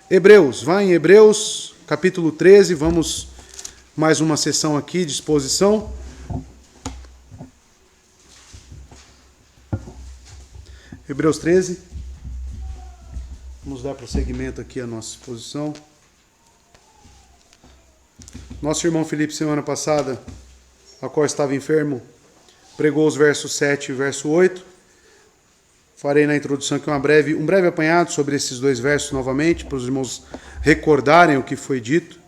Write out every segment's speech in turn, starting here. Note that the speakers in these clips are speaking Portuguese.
Hebreus, vá em Hebreus, capítulo 13, vamos mais uma sessão aqui de exposição. Hebreus 13. Vamos dar prosseguimento aqui à nossa exposição. Nosso irmão Felipe, semana passada, a qual estava enfermo, pregou os versos 7 e verso 8. Farei na introdução aqui um breve apanhado sobre esses dois versos novamente, para os irmãos recordarem o que foi dito.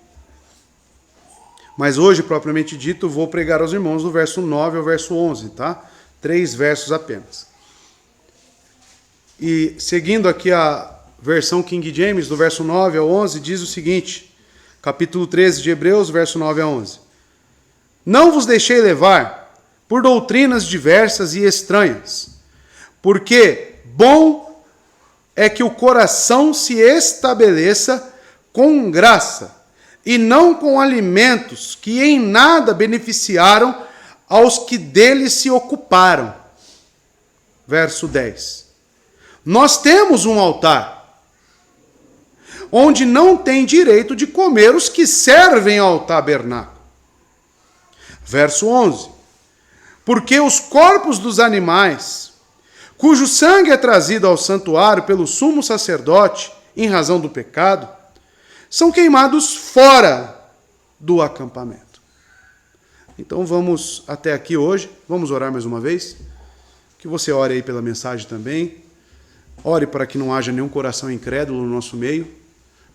Mas hoje, propriamente dito, vou pregar aos irmãos do verso 9 ao verso 11, tá? 3 versos apenas. E seguindo aqui a versão King James, do verso 9 ao 11, diz o seguinte, capítulo 13 de Hebreus, verso 9 a 11. Não vos deixei levar por doutrinas diversas e estranhas, porque bom é que o coração se estabeleça com graça, e não com alimentos que em nada beneficiaram aos que deles se ocuparam. Verso 10. Nós temos um altar, onde não tem direito de comer os que servem ao tabernáculo. Verso 11. Porque os corpos dos animais, cujo sangue é trazido ao santuário pelo sumo sacerdote, em razão do pecado, são queimados fora do acampamento. Então vamos até aqui hoje, vamos orar mais uma vez, que você ore aí pela mensagem também, ore para que não haja nenhum coração incrédulo no nosso meio,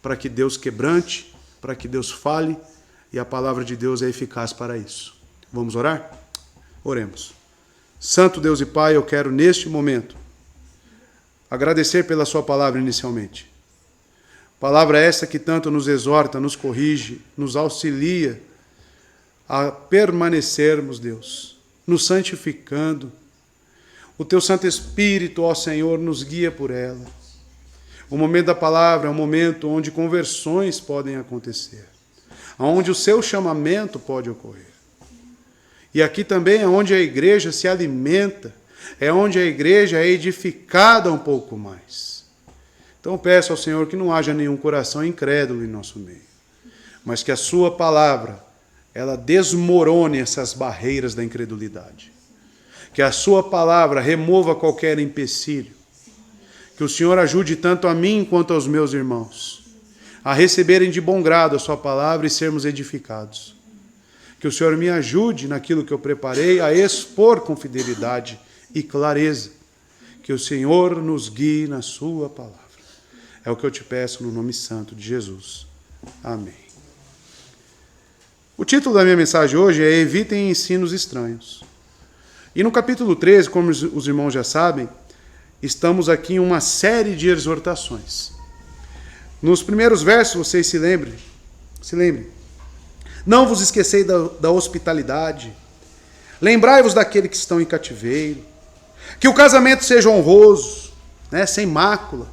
para que Deus quebrante, para que Deus fale, e a palavra de Deus é eficaz para isso. Vamos orar? Oremos. Santo Deus e Pai, eu quero neste momento agradecer pela sua palavra inicialmente. Palavra essa que tanto nos exorta, nos corrige, nos auxilia a permanecermos, Deus, nos santificando. O teu Santo Espírito, ó Senhor, nos guia por ela. O momento da palavra é um momento onde conversões podem acontecer, onde o seu chamamento pode ocorrer. E aqui também é onde a igreja se alimenta, é onde a igreja é edificada um pouco mais. Então peço ao Senhor que não haja nenhum coração incrédulo em nosso meio, mas que a sua palavra, ela desmorone essas barreiras da incredulidade. Que a sua palavra remova qualquer empecilho. Que o Senhor ajude tanto a mim quanto aos meus irmãos a receberem de bom grado a sua palavra e sermos edificados. Que o Senhor me ajude naquilo que eu preparei a expor com fidelidade e clareza. Que o Senhor nos guie na sua palavra. É o que eu te peço no nome santo de Jesus. Amém. O título da minha mensagem hoje é Evitem ensinos estranhos. E no capítulo 13, como os irmãos já sabem, estamos aqui em uma série de exortações. Nos primeiros versos, vocês se lembrem. Não vos esqueceis da hospitalidade. Lembrai-vos daqueles que estão em cativeiro. Que o casamento seja honroso, sem mácula.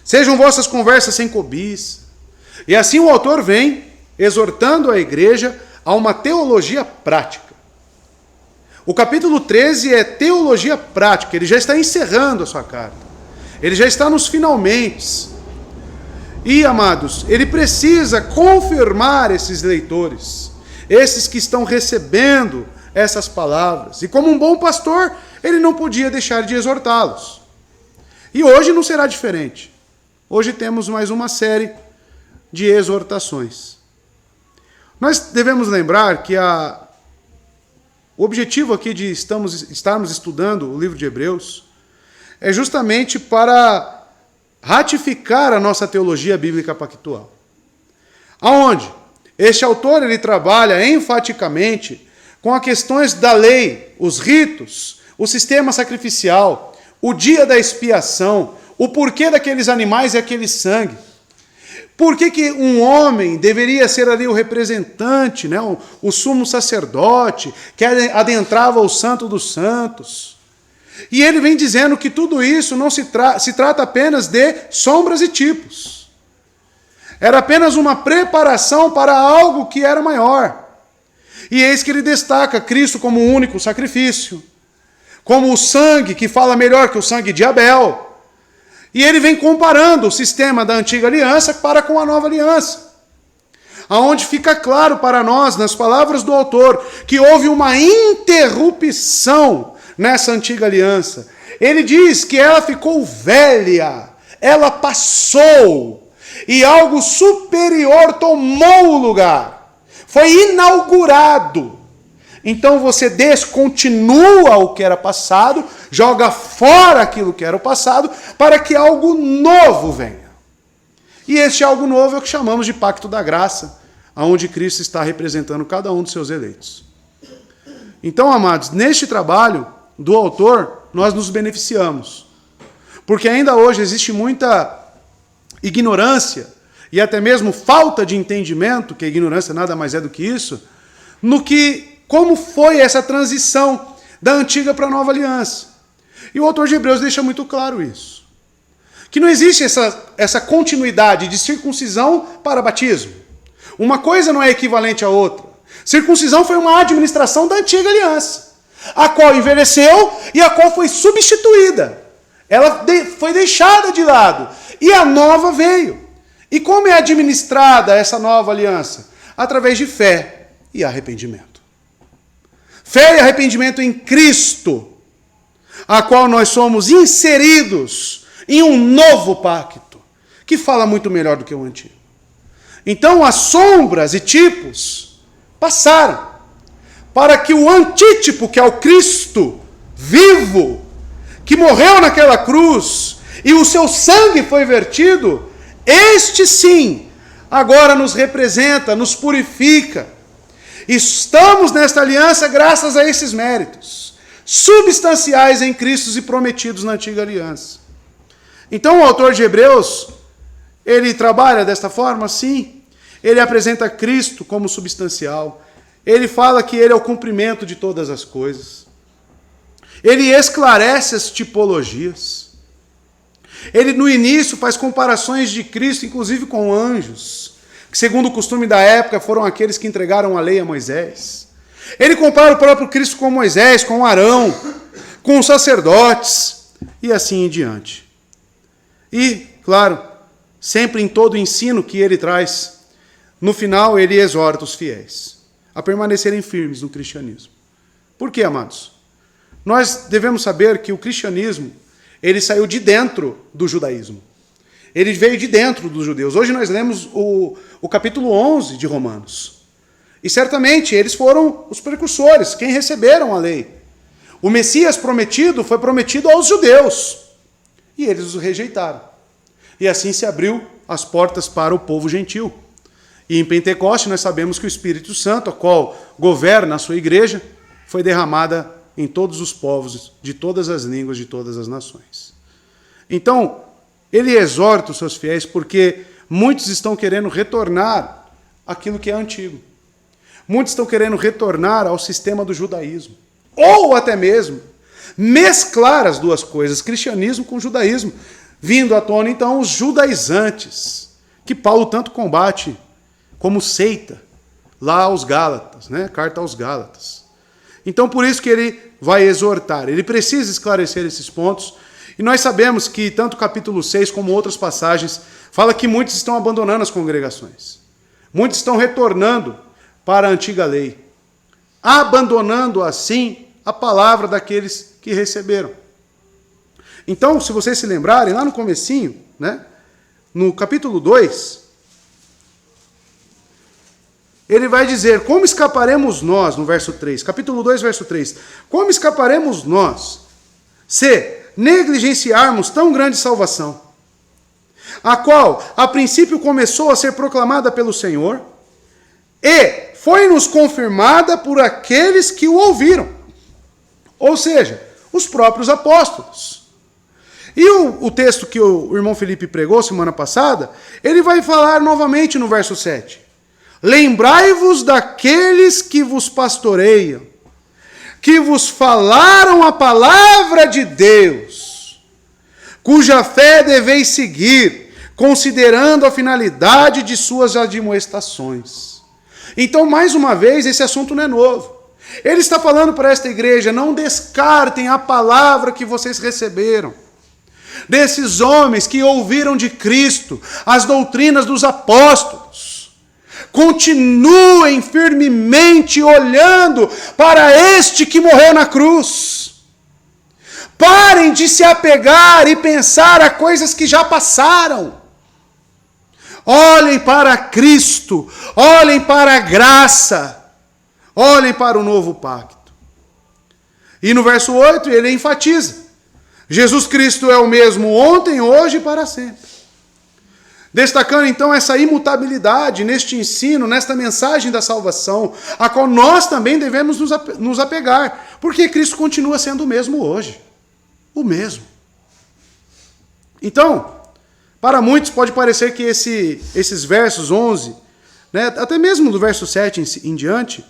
Sejam vossas conversas sem cobiça. E assim o autor vem exortando a igreja a uma teologia prática. O capítulo 13 é teologia prática. Ele já está encerrando a sua carta. Ele já está nos finalmente. E, amados, ele precisa confirmar esses leitores, esses que estão recebendo essas palavras. E como um bom pastor, ele não podia deixar de exortá-los. E hoje não será diferente. Hoje temos mais uma série de exortações. Nós devemos lembrar que o objetivo aqui de estarmos estudando o livro de Hebreus é justamente para ratificar a nossa teologia bíblica pactual. Aonde? Este autor ele trabalha enfaticamente com as questões da lei, os ritos, o sistema sacrificial, o dia da expiação, o porquê daqueles animais e aquele sangue. Por que um homem deveria ser ali o representante, o sumo sacerdote, que adentrava o santo dos santos? E ele vem dizendo que tudo isso não se trata apenas de sombras e tipos. Era apenas uma preparação para algo que era maior. E eis que ele destaca Cristo como o único sacrifício, como o sangue que fala melhor que o sangue de Abel. E ele vem comparando o sistema da antiga aliança para com a nova aliança. Aonde fica claro para nós, nas palavras do autor, que houve uma interrupção nessa antiga aliança. Ele diz que ela ficou velha, ela passou, e algo superior tomou o lugar. Foi inaugurado. Então você descontinua o que era passado, joga fora aquilo que era o passado, para que algo novo venha. E este algo novo é o que chamamos de pacto da graça, onde Cristo está representando cada um dos seus eleitos. Então, amados, neste trabalho do autor, nós nos beneficiamos. Porque ainda hoje existe muita ignorância e até mesmo falta de entendimento, que a ignorância nada mais é do que isso, no que, como foi essa transição da antiga para a nova aliança. E o autor de Hebreus deixa muito claro isso. Que não existe essa continuidade de circuncisão para batismo. Uma coisa não é equivalente à outra. Circuncisão foi uma administração da antiga aliança, a qual envelheceu e a qual foi substituída. Ela foi deixada de lado. E a nova veio. E como é administrada essa nova aliança? Através de fé e arrependimento. Fé e arrependimento em Cristo, a qual nós somos inseridos em um novo pacto, que fala muito melhor do que o antigo. Então as sombras e tipos passaram, para que o antítipo, que é o Cristo vivo, que morreu naquela cruz, e o seu sangue foi vertido, este sim, agora nos representa, nos purifica. Estamos nesta aliança graças a esses méritos, substanciais em Cristo e prometidos na antiga aliança. Então o autor de Hebreus, ele trabalha desta forma? Sim. Ele apresenta Cristo como substancial. Ele fala que ele é o cumprimento de todas as coisas. Ele esclarece as tipologias. Ele, no início, faz comparações de Cristo, inclusive com anjos, que, segundo o costume da época, foram aqueles que entregaram a lei a Moisés. Ele compara o próprio Cristo com Moisés, com Arão, com os sacerdotes, e assim em diante. E, claro, sempre em todo o ensino que ele traz, no final ele exorta os fiéis a permanecerem firmes no cristianismo. Por quê, amados? Nós devemos saber que o cristianismo, ele saiu de dentro do judaísmo. Ele veio de dentro dos judeus. Hoje nós lemos o capítulo 11 de Romanos. E certamente eles foram os precursores, quem receberam a lei. O Messias prometido foi prometido aos judeus. E eles o rejeitaram. E assim se abriu as portas para o povo gentil. E em Pentecoste nós sabemos que o Espírito Santo, a qual governa a sua igreja, foi derramada em todos os povos, de todas as línguas, de todas as nações. Então, ele exorta os seus fiéis porque muitos estão querendo retornar àquilo que é antigo. Muitos estão querendo retornar ao sistema do judaísmo. Ou até mesmo mesclar as duas coisas, cristianismo com judaísmo, vindo à tona então os judaizantes, que Paulo tanto combate como seita lá aos Gálatas, né? Carta aos Gálatas. Então por isso que ele vai exortar, ele precisa esclarecer esses pontos, e nós sabemos que tanto o capítulo 6 como outras passagens fala que muitos estão abandonando as congregações. Muitos estão retornando para a antiga lei, abandonando assim a palavra daqueles que receberam. Então, se vocês se lembrarem, lá no comecinho, né, no capítulo 2, ele vai dizer, como escaparemos nós, no verso 3, capítulo 2, verso 3, como escaparemos nós, se negligenciarmos tão grande salvação, a qual, a princípio, começou a ser proclamada pelo Senhor, e foi-nos confirmada por aqueles que o ouviram, ou seja, os próprios apóstolos. E o texto que o irmão Felipe pregou semana passada, ele vai falar novamente no verso 7. Lembrai-vos daqueles que vos pastoreiam, que vos falaram a palavra de Deus, cuja fé deveis seguir, considerando a finalidade de suas admoestações. Então, mais uma vez, esse assunto não é novo. Ele está falando para esta igreja, não descartem a palavra que vocês receberam. desses homens que ouviram de Cristo as doutrinas dos apóstolos. Continuem firmemente olhando para este que morreu na cruz. Parem de se apegar e pensar a coisas que já passaram. Olhem para Cristo, olhem para a graça, olhem para o novo pacto. E no verso 8 ele enfatiza: Jesus Cristo é o mesmo ontem, hoje e para sempre. Destacando então essa imutabilidade neste ensino, nesta mensagem da salvação, a qual nós também devemos nos apegar, porque Cristo continua sendo o mesmo hoje. O mesmo. Então, para muitos pode parecer que esses versos 11, né, até mesmo do verso 7 em diante,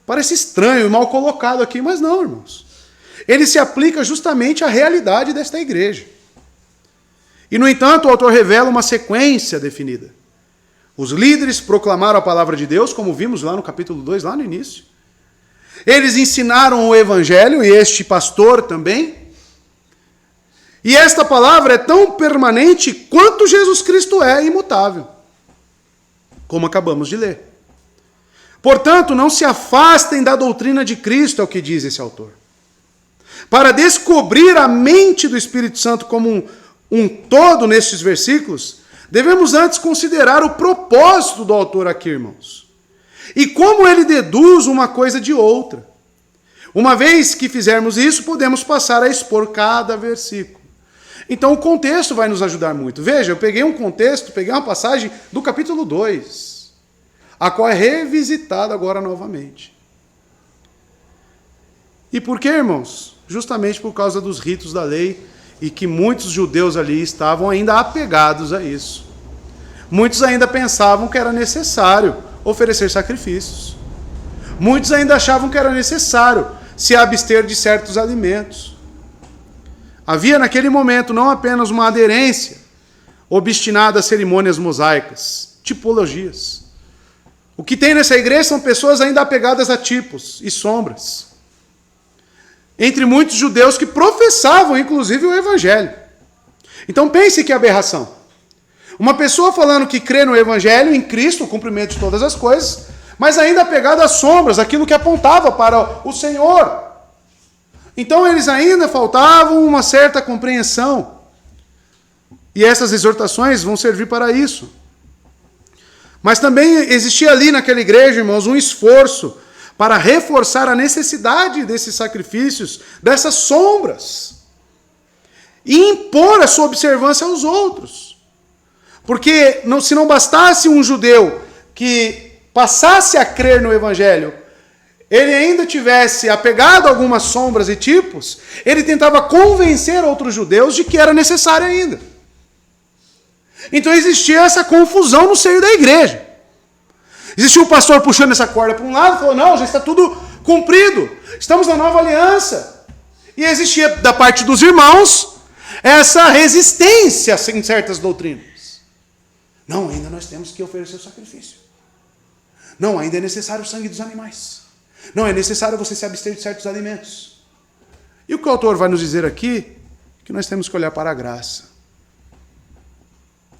parece estranho e mal colocado aqui, mas não, irmãos. Ele se aplica justamente à realidade desta igreja. E, no entanto, o autor revela uma sequência definida. Os líderes proclamaram a palavra de Deus, como vimos lá no capítulo 2, lá no início. Eles ensinaram o evangelho, e este pastor também. E esta palavra é tão permanente quanto Jesus Cristo é imutável, como acabamos de ler. Portanto, não se afastem da doutrina de Cristo, é o que diz esse autor. Para descobrir a mente do Espírito Santo como um todo nestes versículos, devemos antes considerar o propósito do autor aqui, irmãos. E como ele deduz uma coisa de outra. Uma vez que fizermos isso, podemos passar a expor cada versículo. Então o contexto vai nos ajudar muito. Veja, eu peguei um contexto, peguei uma passagem do capítulo 2, a qual é revisitada agora novamente. E por quê, irmãos? Justamente por causa dos ritos da lei, e que muitos judeus ali estavam ainda apegados a isso. Muitos ainda pensavam que era necessário oferecer sacrifícios. Muitos ainda achavam que era necessário se abster de certos alimentos. Havia naquele momento não apenas uma aderência obstinada a cerimônias mosaicas, tipologias. O que tem nessa igreja são pessoas ainda apegadas a tipos e sombras. Entre muitos judeus que professavam, inclusive, o evangelho. Então pense que aberração. Uma pessoa falando que crê no evangelho, em Cristo, o cumprimento de todas as coisas, mas ainda apegado às sombras, aquilo que apontava para o Senhor. Então eles ainda faltavam uma certa compreensão. E essas exortações vão servir para isso. Mas também existia ali naquela igreja, irmãos, um esforço para reforçar a necessidade desses sacrifícios, dessas sombras. E impor a sua observância aos outros. Porque se não bastasse um judeu que passasse a crer no evangelho, ele ainda tivesse apegado a algumas sombras e tipos, ele tentava convencer outros judeus de que era necessário ainda. Então existia essa confusão no seio da igreja. Existia o pastor puxando essa corda para um lado e falou, não, já está tudo cumprido, estamos na nova aliança. E existia da parte dos irmãos essa resistência em certas doutrinas. Não, ainda nós temos que oferecer o sacrifício. Não, ainda é necessário o sangue dos animais. Não, é necessário você se abster de certos alimentos. E o que o autor vai nos dizer aqui é que nós temos que olhar para a graça.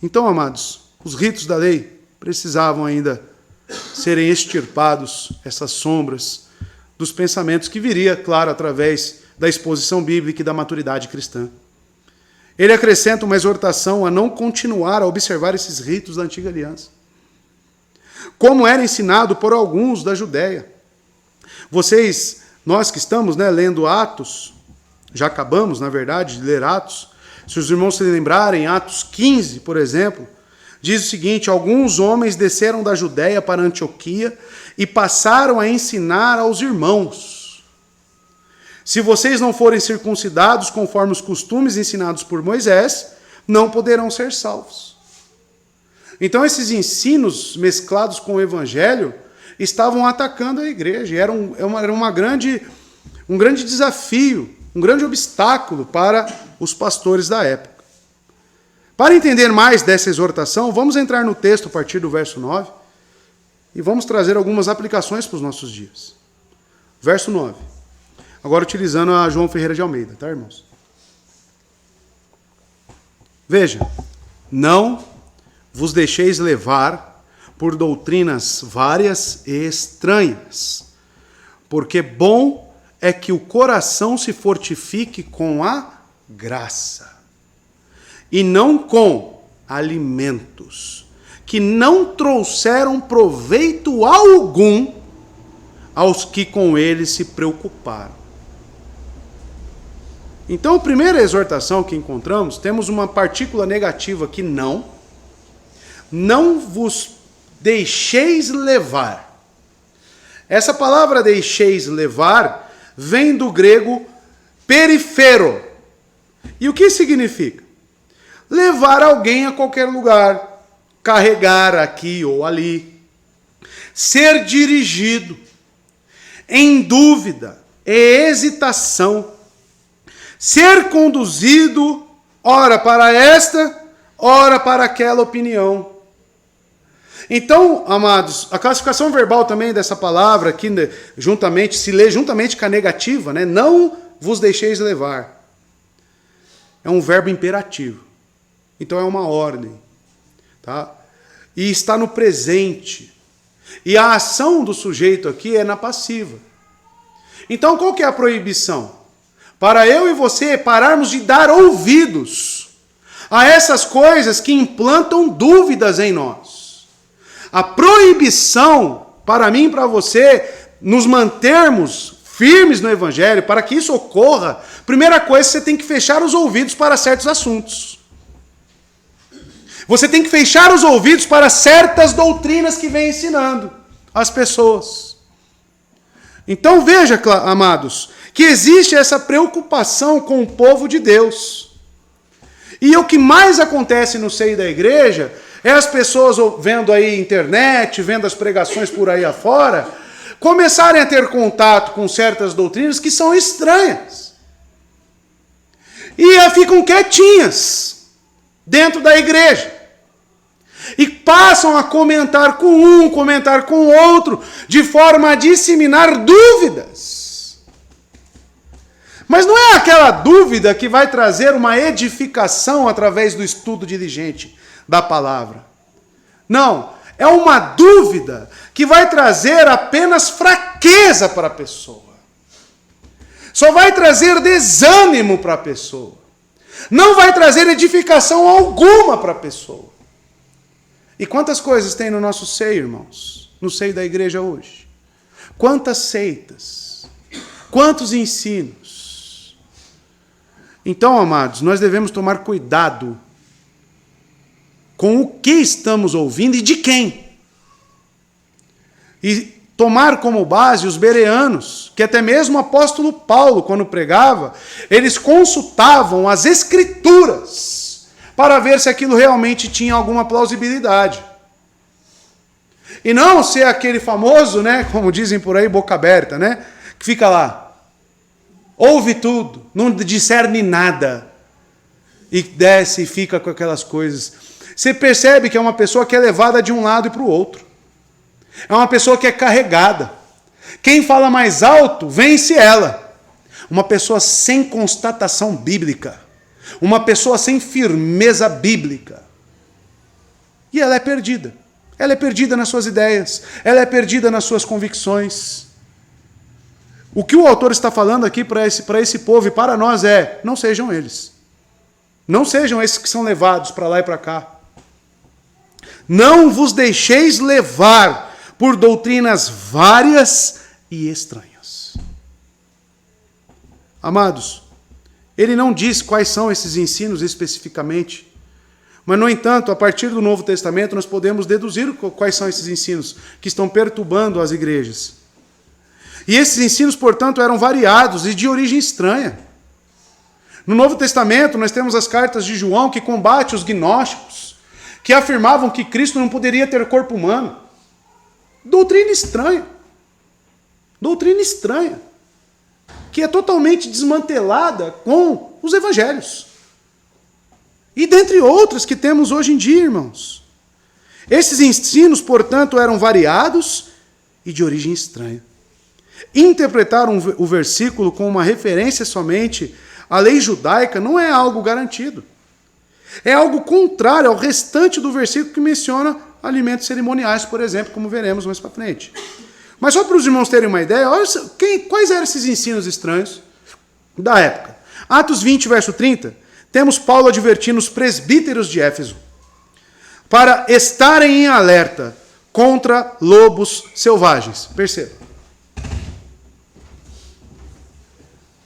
Então, amados, os ritos da lei precisavam ainda serem extirpados, essas sombras dos pensamentos que viria, claro, através da exposição bíblica e da maturidade cristã. Ele acrescenta uma exortação a não continuar a observar esses ritos da antiga aliança, como era ensinado por alguns da Judéia. Nós que estamos lendo Atos, já acabamos, na verdade, de ler Atos. Se os irmãos se lembrarem, Atos 15, por exemplo, diz o seguinte: alguns homens desceram da Judéia para Antioquia e passaram a ensinar aos irmãos: se vocês não forem circuncidados conforme os costumes ensinados por Moisés, não poderão ser salvos. Então esses ensinos mesclados com o evangelho estavam atacando a igreja. Era um grande desafio, um grande obstáculo para os pastores da época. Para entender mais dessa exortação, vamos entrar no texto a partir do verso 9 e vamos trazer algumas aplicações para os nossos dias. Verso 9. Agora utilizando a João Ferreira de Almeida, tá, irmãos? Veja, não vos deixeis levar por doutrinas várias e estranhas, porque bom é que o coração se fortifique com a graça, e não com alimentos, que não trouxeram proveito algum aos que com eles se preocuparam. Então, a primeira exortação que encontramos, temos uma partícula negativa aqui, não vos deixeis levar. Essa palavra deixeis levar vem do grego perifero. E o que significa? Levar alguém a qualquer lugar, carregar aqui ou ali, ser dirigido, em dúvida e hesitação, ser conduzido, ora para esta, ora para aquela opinião. Então, amados, a classificação verbal também dessa palavra, aqui juntamente, se lê juntamente com a negativa, né? Não vos deixeis levar. É um verbo imperativo. Então é uma ordem. Tá? E está no presente. E a ação do sujeito aqui é na passiva. Então qual que é a proibição? Para eu e você pararmos de dar ouvidos a essas coisas que implantam dúvidas em nós. A proibição, para mim e para você, nos mantermos firmes no Evangelho, para que isso ocorra, primeira coisa, você tem que fechar os ouvidos para certos assuntos. Você tem que fechar os ouvidos para certas doutrinas que vem ensinando as pessoas. Então veja, amados, que existe essa preocupação com o povo de Deus. E o que mais acontece no seio da igreja é as pessoas vendo aí internet, vendo as pregações por aí afora, começarem a ter contato com certas doutrinas que são estranhas. E ficam quietinhas dentro da igreja. E passam a comentar com um, comentar com o outro, de forma a disseminar dúvidas. Mas não é aquela dúvida que vai trazer uma edificação através do estudo diligente da palavra. Não, é uma dúvida que vai trazer apenas fraqueza para a pessoa. Só vai trazer desânimo para a pessoa. Não vai trazer edificação alguma para a pessoa. E quantas coisas tem no nosso seio, irmãos? No seio da igreja hoje? Quantas seitas? Quantos ensinos? Então, amados, nós devemos tomar cuidado com o que estamos ouvindo e de quem. E tomar como base os bereanos, que até mesmo o apóstolo Paulo, quando pregava, eles consultavam as escrituras para ver se aquilo realmente tinha alguma plausibilidade. E não ser aquele famoso, né, como dizem por aí, boca aberta, né, que fica lá, ouve tudo, não discerne nada, e desce e fica com aquelas coisas. Você percebe que é uma pessoa que é levada de um lado e para o outro. É uma pessoa que é carregada. Quem fala mais alto, vence ela. Uma pessoa sem constatação bíblica. Uma pessoa sem firmeza bíblica. E ela é perdida. Ela é perdida nas suas ideias. Ela é perdida nas suas convicções. O que o autor está falando aqui para esse povo e para nós é: não sejam eles. Não sejam esses que são levados para lá e para cá. Não vos deixeis levar por doutrinas várias e estranhas. Amados, ele não diz quais são esses ensinos especificamente, mas, no entanto, a partir do Novo Testamento, nós podemos deduzir quais são esses ensinos que estão perturbando as igrejas. E esses ensinos, portanto, eram variados e de origem estranha. No Novo Testamento, nós temos as cartas de João, que combate os gnósticos, que afirmavam que Cristo não poderia ter corpo humano. Doutrina estranha. Doutrina estranha. Que é totalmente desmantelada com os evangelhos. E dentre outras que temos hoje em dia, irmãos. Esses ensinos, portanto, eram variados e de origem estranha. Interpretar o versículo com uma referência somente à lei judaica não é algo garantido. É algo contrário ao restante do versículo que menciona alimentos cerimoniais, por exemplo, como veremos mais para frente. Mas só para os irmãos terem uma ideia, olha quais eram esses ensinos estranhos da época. Atos 20, verso 30, temos Paulo advertindo os presbíteros de Éfeso para estarem em alerta contra lobos selvagens. Perceba.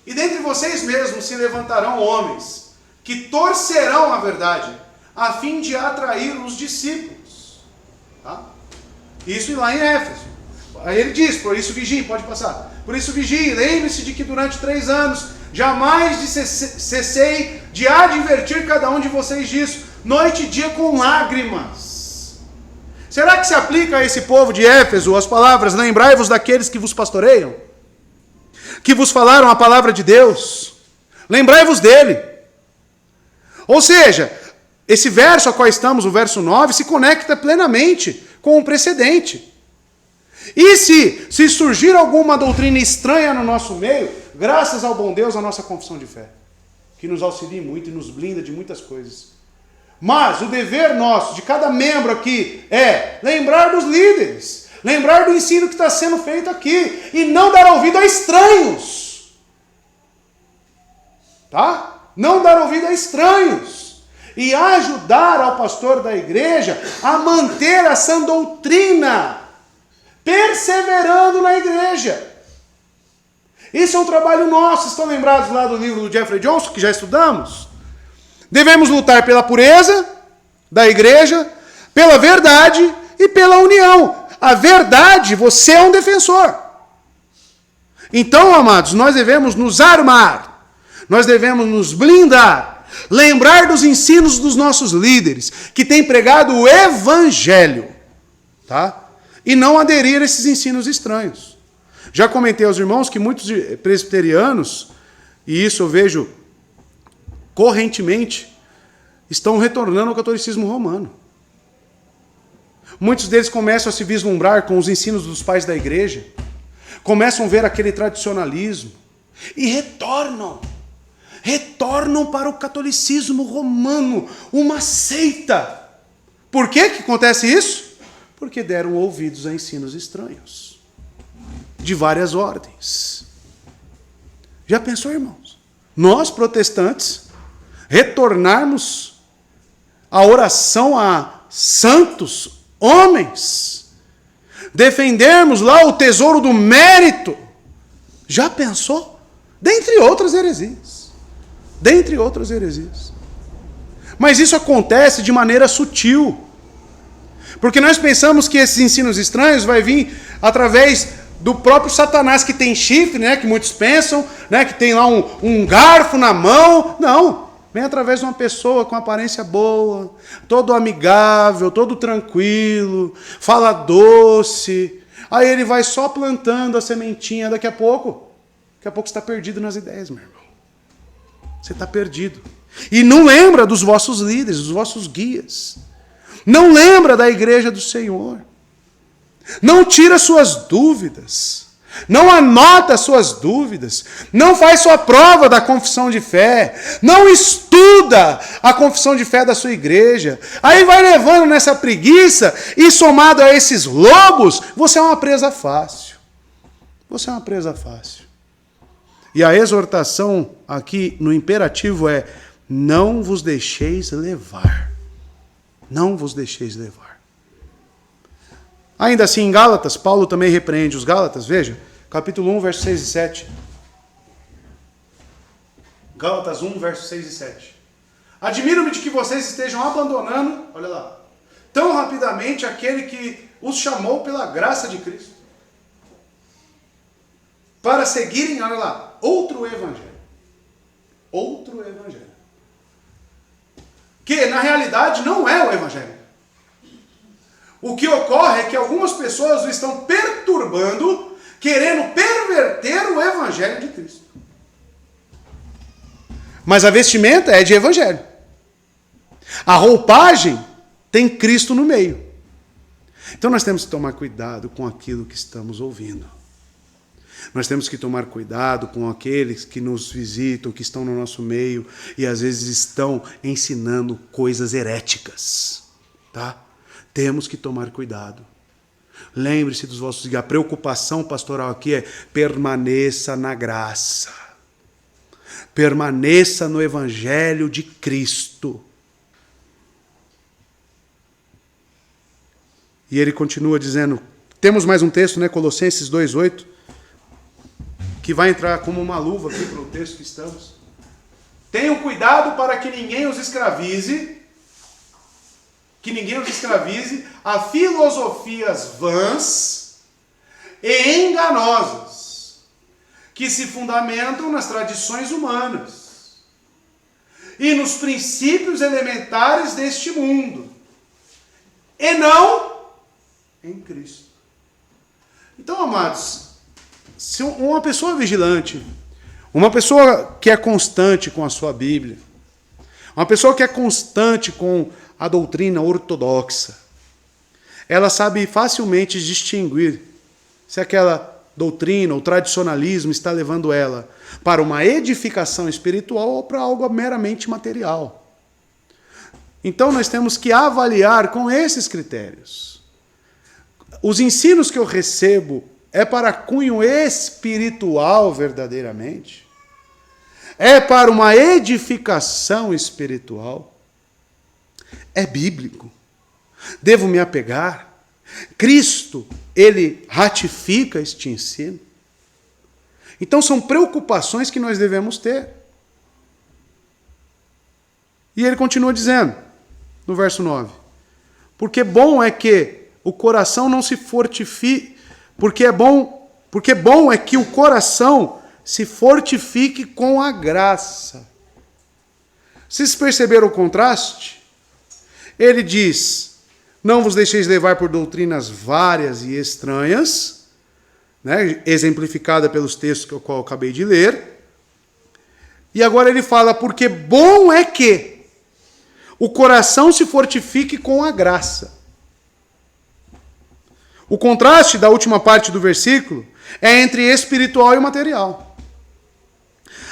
E dentre vocês mesmos se levantarão homens que torcerão a verdade, a fim de atrair os discípulos. Tá? Isso lá em Éfeso. Aí ele diz, por isso vigiem, pode passar. Por isso vigiem, lembre-se de que durante 3 anos jamais cessei de advertir cada um de vocês disso, noite e dia com lágrimas. Será que se aplica a esse povo de Éfeso as palavras, lembrai-vos daqueles que vos pastoreiam? Que vos falaram a palavra de Deus? Lembrai-vos dele. Ou seja, esse verso a qual estamos, o verso 9, se conecta plenamente com o precedente. E se surgir alguma doutrina estranha no nosso meio, graças ao bom Deus, a nossa confissão de fé, que nos auxilia muito e nos blinda de muitas coisas. Mas o dever nosso, de cada membro aqui, é lembrar dos líderes, lembrar do ensino que está sendo feito aqui, e não dar ouvido a estranhos. Tá? Não dar ouvido a estranhos. E ajudar ao pastor da igreja a manter a sã doutrina, perseverando na igreja. Isso é um trabalho nosso. Estão lembrados lá do livro do Jeffrey Johnson, que já estudamos? Devemos lutar pela pureza da igreja, pela verdade e pela união. A verdade, você é um defensor. Então, amados, nós devemos nos armar, nós devemos nos blindar, lembrar dos ensinos dos nossos líderes, que têm pregado o evangelho, tá? E não aderir a esses ensinos estranhos. Já comentei aos irmãos que muitos presbiterianos, e isso eu vejo correntemente, estão retornando ao catolicismo romano. Muitos deles começam a se vislumbrar com os ensinos dos pais da igreja, começam a ver aquele tradicionalismo e retornam para o catolicismo romano, uma seita. Por que acontece isso? Porque deram ouvidos a ensinos estranhos, de várias ordens. Já pensou, irmãos? Nós, protestantes, retornarmos a oração a santos homens, defendermos lá o tesouro do mérito. Já pensou? Dentre outras heresias. Dentre outras heresias. Mas isso acontece de maneira sutil. Porque nós pensamos que esses ensinos estranhos vai vir através do próprio Satanás, que tem chifre, né, que muitos pensam, né, que tem lá um garfo na mão. Não, vem através de uma pessoa com aparência boa, todo amigável, todo tranquilo, fala doce. Aí ele vai só plantando a sementinha, daqui a pouco você está perdido nas ideias, meu irmão. Você está perdido. E não lembra dos vossos líderes, dos vossos guias. Não lembra da igreja do Senhor. Não tira suas dúvidas. Não anota suas dúvidas. Não faz sua prova da confissão de fé. Não estuda a confissão de fé da sua igreja. Aí vai levando nessa preguiça e somado a esses lobos, você é uma presa fácil. Você é uma presa fácil. E a exortação aqui no imperativo é: não vos deixeis levar. Não vos deixeis levar. Ainda assim, em Gálatas, Paulo também repreende os Gálatas. Veja, capítulo 1, versos 6 e 7. Gálatas 1, versos 6 e 7. Admiro-me de que vocês estejam abandonando, olha lá, tão rapidamente aquele que os chamou pela graça de Cristo, para seguirem, olha lá, outro evangelho. Outro evangelho. Que, na realidade, não é o evangelho. O que ocorre é que algumas pessoas o estão perturbando, querendo perverter o evangelho de Cristo. Mas a vestimenta é de evangelho. A roupagem tem Cristo no meio. Então nós temos que tomar cuidado com aquilo que estamos ouvindo. Nós temos que tomar cuidado com aqueles que nos visitam, que estão no nosso meio e às vezes estão ensinando coisas heréticas, tá? Temos que tomar cuidado. Lembre-se dos vossos guias. A preocupação pastoral aqui é permaneça na graça. Permaneça no Evangelho de Cristo. E ele continua dizendo, temos mais um texto, né? Colossenses 2:8, que vai entrar como uma luva aqui para o texto que estamos. Tenham cuidado para que ninguém os escravize, a filosofias vãs e enganosas, que se fundamentam nas tradições humanas e nos princípios elementares deste mundo, e não em Cristo. Então, amados, se uma pessoa vigilante, uma pessoa que é constante com a sua Bíblia, uma pessoa que é constante com a doutrina ortodoxa, ela sabe facilmente distinguir se aquela doutrina, o tradicionalismo está levando ela para uma edificação espiritual ou para algo meramente material. Então nós temos que avaliar com esses critérios. Os ensinos que eu recebo é para cunho espiritual verdadeiramente? É para uma edificação espiritual? É bíblico? Devo me apegar? Cristo, ele ratifica este ensino? Então são preocupações que nós devemos ter. E ele continua dizendo, no verso 9, porque bom é que o coração não se fortifique, porque bom é que o coração se fortifique com a graça. Vocês perceberam o contraste? Ele diz, não vos deixeis levar por doutrinas várias e estranhas, né, exemplificada pelos textos que eu acabei de ler. E agora ele fala, porque bom é que o coração se fortifique com a graça. O contraste da última parte do versículo é entre espiritual e material.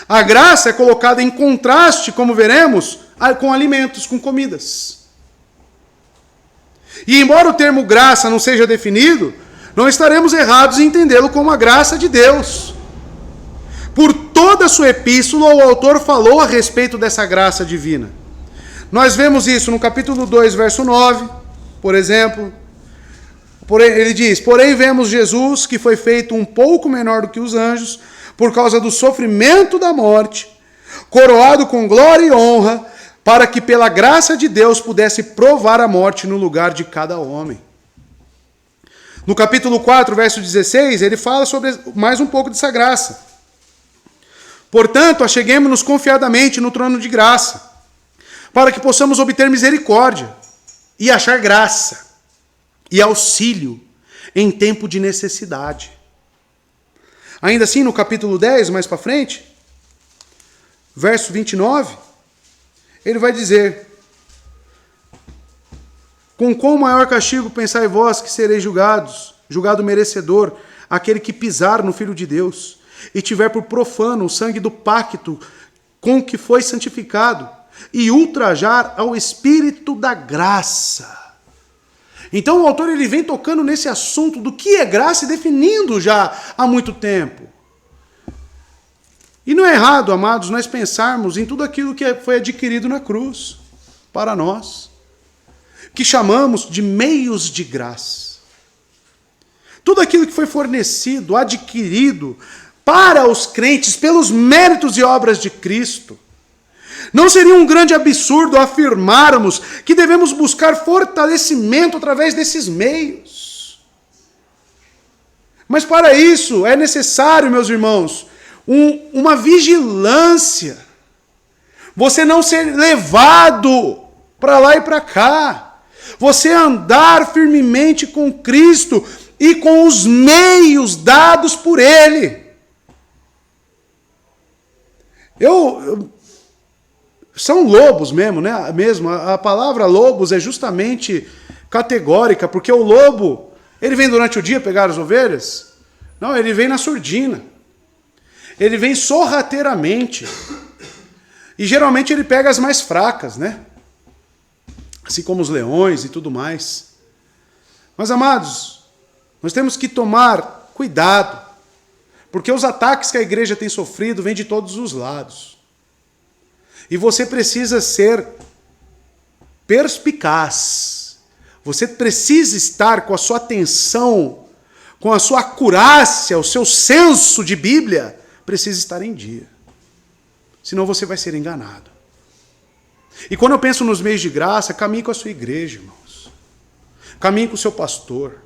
A graça é colocada em contraste, como veremos, com alimentos, com comidas. E embora o termo graça não seja definido, não estaremos errados em entendê-lo como a graça de Deus. Por toda a sua epístola, o autor falou a respeito dessa graça divina. Nós vemos isso no capítulo 2, verso 9, por exemplo. Ele diz, porém vemos Jesus, que foi feito um pouco menor do que os anjos, por causa do sofrimento da morte, coroado com glória e honra, para que pela graça de Deus pudesse provar a morte no lugar de cada homem. No capítulo 4, verso 16, ele fala sobre mais um pouco dessa graça. Portanto, acheguemo-nos confiadamente no trono de graça, para que possamos obter misericórdia e achar graça e auxílio em tempo de necessidade. Ainda assim, no capítulo 10, mais para frente, verso 29, ele vai dizer, com quão maior castigo pensai vós que sereis julgado merecedor, aquele que pisar no Filho de Deus, e tiver por profano o sangue do pacto com que foi santificado, e ultrajar ao Espírito da graça. Então o autor ele vem tocando nesse assunto do que é graça e definindo já há muito tempo. E não é errado, amados, nós pensarmos em tudo aquilo que foi adquirido na cruz para nós, que chamamos de meios de graça. Tudo aquilo que foi fornecido, adquirido para os crentes pelos méritos e obras de Cristo. Não seria um grande absurdo afirmarmos que devemos buscar fortalecimento através desses meios. Mas para isso é necessário, meus irmãos, uma vigilância. Você não ser levado para lá e para cá. Você andar firmemente com Cristo e com os meios dados por Ele. São lobos mesmo, né? A palavra lobos é justamente categórica, porque o lobo, ele vem durante o dia pegar as ovelhas, Não, ele vem na surdina. Ele vem sorrateiramente. E geralmente ele pega as mais fracas, né? Assim como os leões e tudo mais. Mas, amados, nós temos que tomar cuidado. Porque os ataques que a igreja tem sofrido vêm de todos os lados. E você precisa ser perspicaz. Você precisa estar com a sua atenção, com a sua acurácia, o seu senso de Bíblia, precisa estar em dia. Senão você vai ser enganado. E quando eu penso nos meios de graça, caminhe com a sua igreja, irmãos. Caminhe com o seu pastor.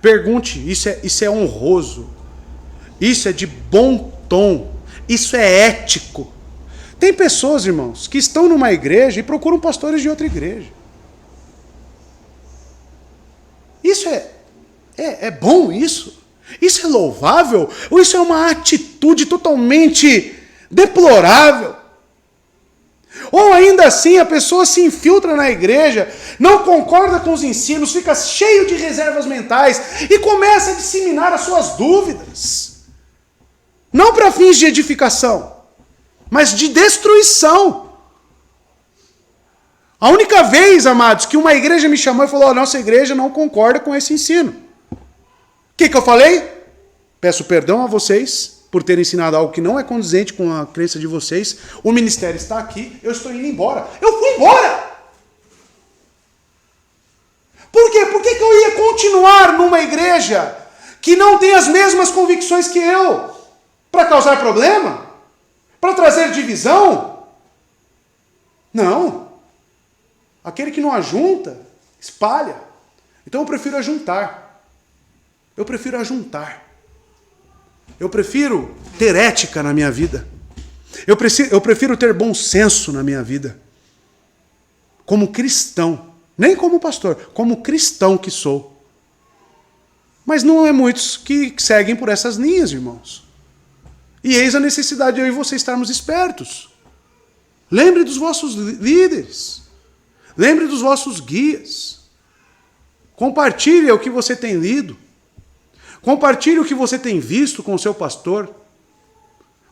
Pergunte, isso é honroso. Isso é de bom tom. Isso é ético. Tem pessoas, irmãos, que estão numa igreja e procuram pastores de outra igreja. Isso é bom isso? Isso é louvável? Ou isso é uma atitude totalmente deplorável? Ou ainda assim a pessoa se infiltra na igreja, não concorda com os ensinos, fica cheio de reservas mentais e começa a disseminar as suas dúvidas. Não para fins de edificação, mas de destruição. A única vez, amados, que uma igreja me chamou e falou, a nossa igreja não concorda com esse ensino. O que eu falei? Peço perdão a vocês por ter ensinado algo que não é condizente com a crença de vocês. O ministério está aqui, eu estou indo embora. Eu fui embora! Por quê? Por que eu ia continuar numa igreja que não tem as mesmas convicções que eu? Para causar problema? Para trazer divisão? Não. Aquele que não ajunta, espalha. Então eu prefiro ajuntar. Eu prefiro ajuntar. Eu prefiro ter ética na minha vida. Eu prefiro ter bom senso na minha vida. Como cristão. Nem como pastor, como cristão que sou. Mas não é muitos que seguem por essas linhas, irmãos. E eis a necessidade de eu e você estarmos espertos. Lembre dos vossos líderes. Lembre dos vossos guias. Compartilhe o que você tem lido. Compartilhe o que você tem visto com o seu pastor.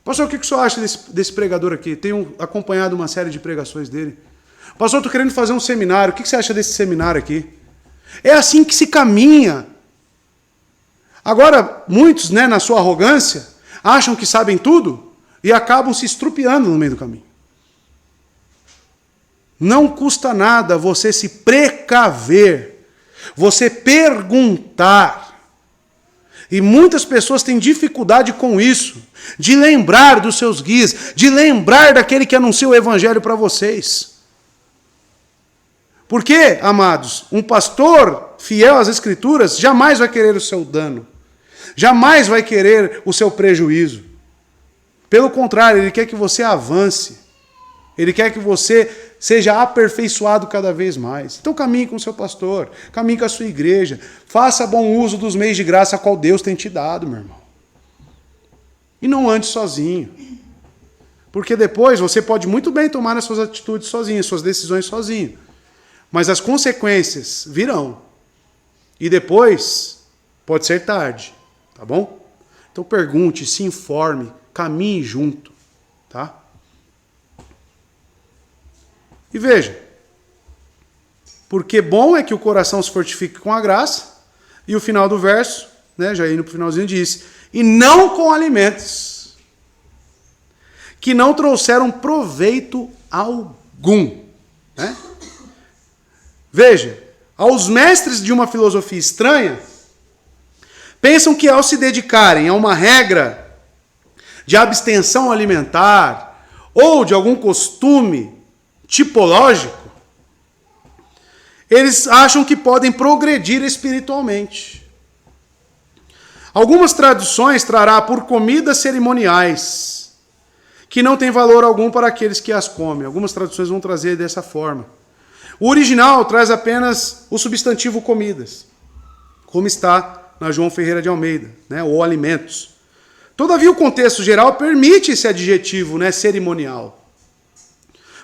Pastor, o que o senhor acha desse pregador aqui? Tenho acompanhado uma série de pregações dele. Pastor, estou querendo fazer um seminário. O que você acha desse seminário aqui? É assim que se caminha. Agora, muitos, na sua arrogância, acham que sabem tudo e acabam se estrupiando no meio do caminho. Não custa nada você se precaver, você perguntar. E muitas pessoas têm dificuldade com isso, de lembrar dos seus guias, de lembrar daquele que anuncia o evangelho para vocês. Porque, amados, um pastor fiel às Escrituras jamais vai querer o seu dano, jamais vai querer o seu prejuízo. Pelo contrário, ele quer que você avance, ele quer que você seja aperfeiçoado cada vez mais. Então caminhe com o seu pastor, caminhe com a sua igreja, faça bom uso dos meios de graça a qual Deus tem te dado, meu irmão. E não ande sozinho. Porque depois você pode muito bem tomar as suas atitudes sozinho, suas decisões sozinho. Mas as consequências virão. E depois pode ser tarde, tá bom? Então pergunte, se informe, caminhe junto, tá? E veja, porque bom é que o coração se fortifique com a graça, e o final do verso, já indo para o finalzinho, diz, e não com alimentos, que não trouxeram proveito algum. Né? Veja, aos mestres de uma filosofia estranha, pensam que ao se dedicarem a uma regra de abstenção alimentar, ou de algum costume tipológico, eles acham que podem progredir espiritualmente. Algumas traduções trará por comidas cerimoniais, que não tem valor algum para aqueles que as comem. Algumas traduções vão trazer dessa forma. O original traz apenas o substantivo comidas, como está na João Ferreira de Almeida, ou alimentos. Todavia, o contexto geral permite esse adjetivo, cerimonial.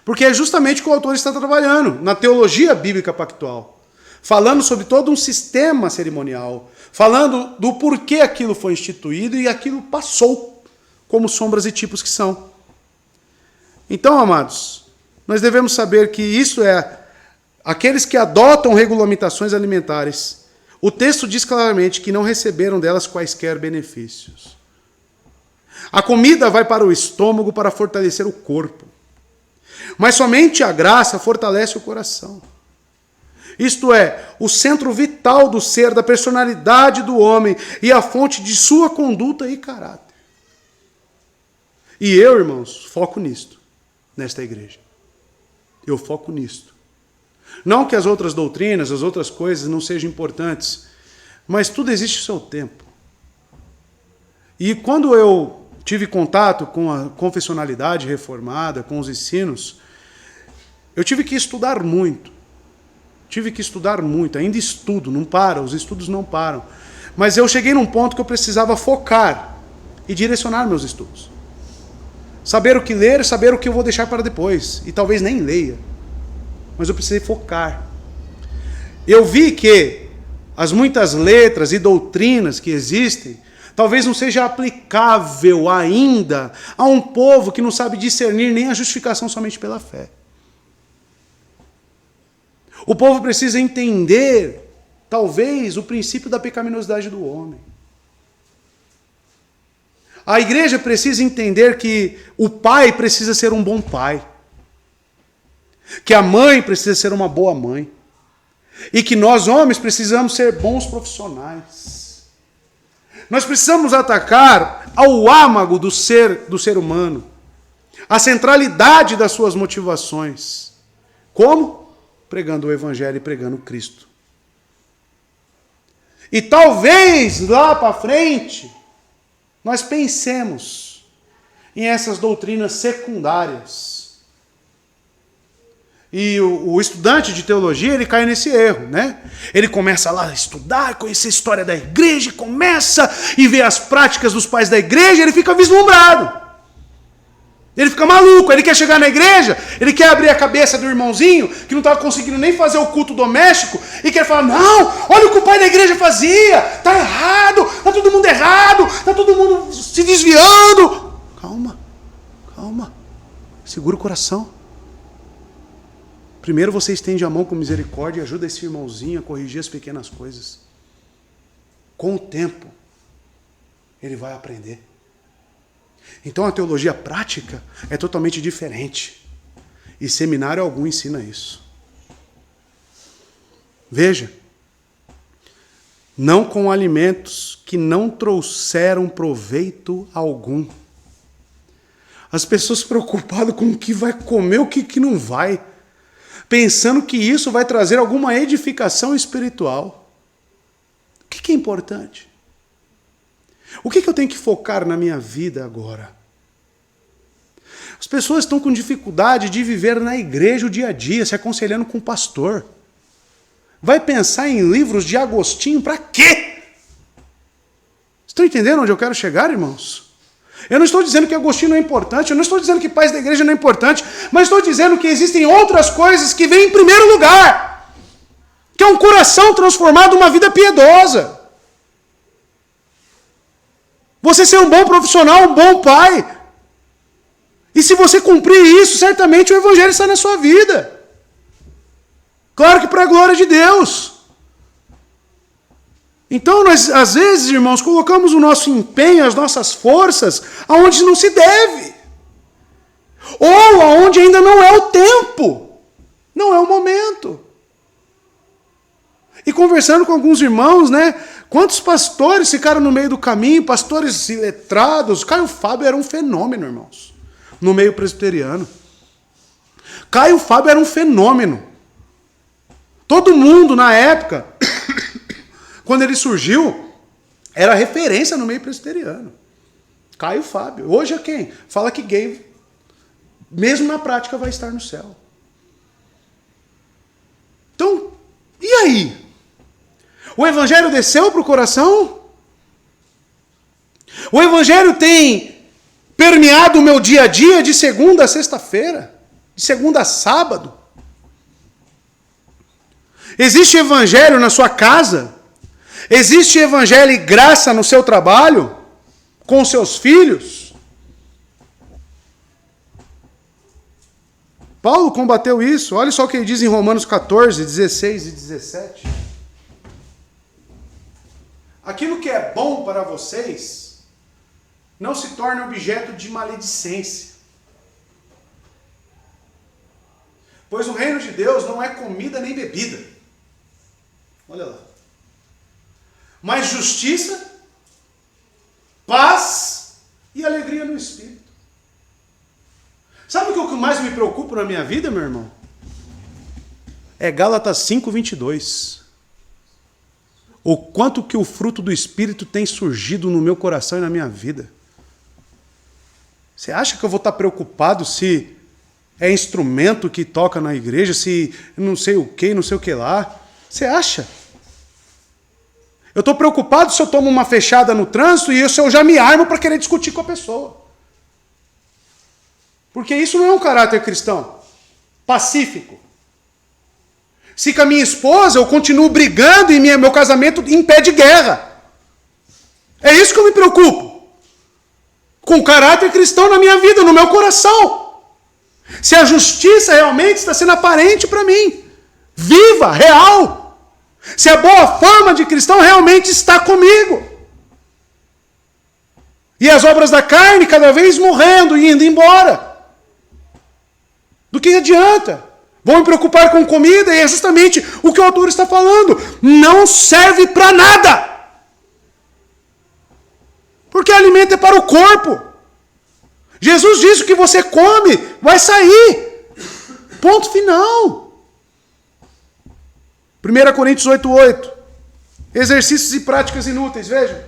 Porque é justamente o que o autor está trabalhando, na teologia bíblica pactual. Falando sobre todo um sistema cerimonial. falando do porquê aquilo foi instituído e aquilo passou, como sombras e tipos que são. Então, amados, nós devemos saber que isso é aqueles que adotam regulamentações alimentares. O texto diz claramente que não receberam delas quaisquer benefícios. A comida vai para o estômago para fortalecer o corpo. Mas somente a graça fortalece o coração. Isto é, o centro vital do ser, da personalidade do homem e a fonte de sua conduta e caráter. E eu, irmãos, foco nisto, nesta igreja. Eu foco nisto. Não que as outras doutrinas, as outras coisas não sejam importantes, mas tudo existe o seu tempo. E quando eu tive contato com a confessionalidade reformada, com os ensinos, eu tive que estudar muito. Ainda estudo, não para, os estudos não param. Mas eu cheguei num ponto que eu precisava focar e direcionar meus estudos. Saber o que ler, saber o que eu vou deixar para depois. E talvez nem leia. Mas eu precisei focar. Eu vi que as muitas letras e doutrinas que existem, talvez não seja aplicável ainda a um povo que não sabe discernir nem a justificação somente pela fé. O povo precisa entender, talvez, o princípio da pecaminosidade do homem. A igreja precisa entender que o pai precisa ser um bom pai. Que a mãe precisa ser uma boa mãe. E que nós, homens, precisamos ser bons profissionais. Nós precisamos atacar ao âmago do ser humano. A centralidade das suas motivações. Como? Pregando o Evangelho e pregando Cristo. E talvez lá para frente nós pensemos em essas doutrinas secundárias. E o estudante de teologia, ele cai nesse erro, né? Ele começa lá a estudar, conhecer a história da igreja, começa e vê as práticas dos pais da igreja, ele fica vislumbrado. Ele fica maluco, ele quer chegar na igreja, ele quer abrir a cabeça do irmãozinho, que não estava conseguindo nem fazer o culto doméstico, e quer falar, não, olha o que o pai da igreja fazia, está errado, está todo mundo errado, está todo mundo se desviando. Calma, segura o coração. Primeiro você estende a mão com misericórdia e ajuda esse irmãozinho a corrigir as pequenas coisas. Com o tempo, ele vai aprender. Então a teologia prática é totalmente diferente. E seminário algum ensina isso. Veja, não com alimentos que não trouxeram proveito algum. As pessoas preocupadas com o que vai comer, o que não vai, pensando que isso vai trazer alguma edificação espiritual. O que é importante? O que eu tenho que focar na minha vida agora? As pessoas estão com dificuldade de viver na igreja o dia a dia, se aconselhando com o pastor. Vai pensar em livros de Agostinho para quê? Estão entendendo onde eu quero chegar, irmãos? Eu não estou dizendo que Agostinho não é importante, eu não estou dizendo que pais da igreja não é importante, mas estou dizendo que existem outras coisas que vêm em primeiro lugar. Que é um coração transformado numa vida piedosa. Você ser um bom profissional, um bom pai. E se você cumprir isso, certamente o Evangelho está na sua vida. Claro que para a glória de Deus. Então nós, às vezes, irmãos, colocamos o nosso empenho, as nossas forças, aonde não se deve. Ou aonde ainda não é o tempo. Não é o momento. E conversando com alguns irmãos, né? Quantos pastores ficaram no meio do caminho, pastores iletrados. Caio Fábio era um fenômeno, irmãos, no meio presbiteriano. Caio Fábio era um fenômeno. Todo mundo, na época, quando ele surgiu, era referência no meio presbiteriano. Caio Fábio. Hoje é quem? Fala que gay, mesmo na prática, vai estar no céu. Então, e aí? O Evangelho desceu para o coração? O Evangelho tem permeado o meu dia a dia de segunda a sexta-feira? De segunda a sábado? Existe Evangelho na sua casa? Existe evangelho e graça no seu trabalho? Com seus filhos? Paulo combateu isso. Olha só o que ele diz em Romanos 14, 16 e 17. Aquilo que é bom para vocês não se torne objeto de maledicência. Pois o reino de Deus não é comida nem bebida. Olha lá. Mas justiça, paz e alegria no Espírito. Sabe o que mais me preocupa na minha vida, meu irmão? É Gálatas 5:22. O quanto que o fruto do Espírito tem surgido no meu coração e na minha vida. Você acha que eu vou estar preocupado se é instrumento que toca na igreja, se não sei o que, não sei o que lá? Você acha? Eu estou preocupado se eu tomo uma fechada no trânsito e se eu já me armo para querer discutir com a pessoa. Porque isso não é um caráter cristão, pacífico. Se com a minha esposa eu continuo brigando e meu casamento impede guerra. É isso que eu me preocupo. Com o caráter cristão na minha vida, no meu coração. Se a justiça realmente está sendo aparente para mim. Viva, real. Se a boa fama de cristão realmente está comigo. E as obras da carne cada vez morrendo e indo embora. Do que adianta? Vou me preocupar com comida e é justamente o que o autor está falando. Não serve para nada. Porque alimento é para o corpo. Jesus disse que você come, vai sair. Ponto final. 1 Coríntios 8:8. Exercícios e práticas inúteis, vejam.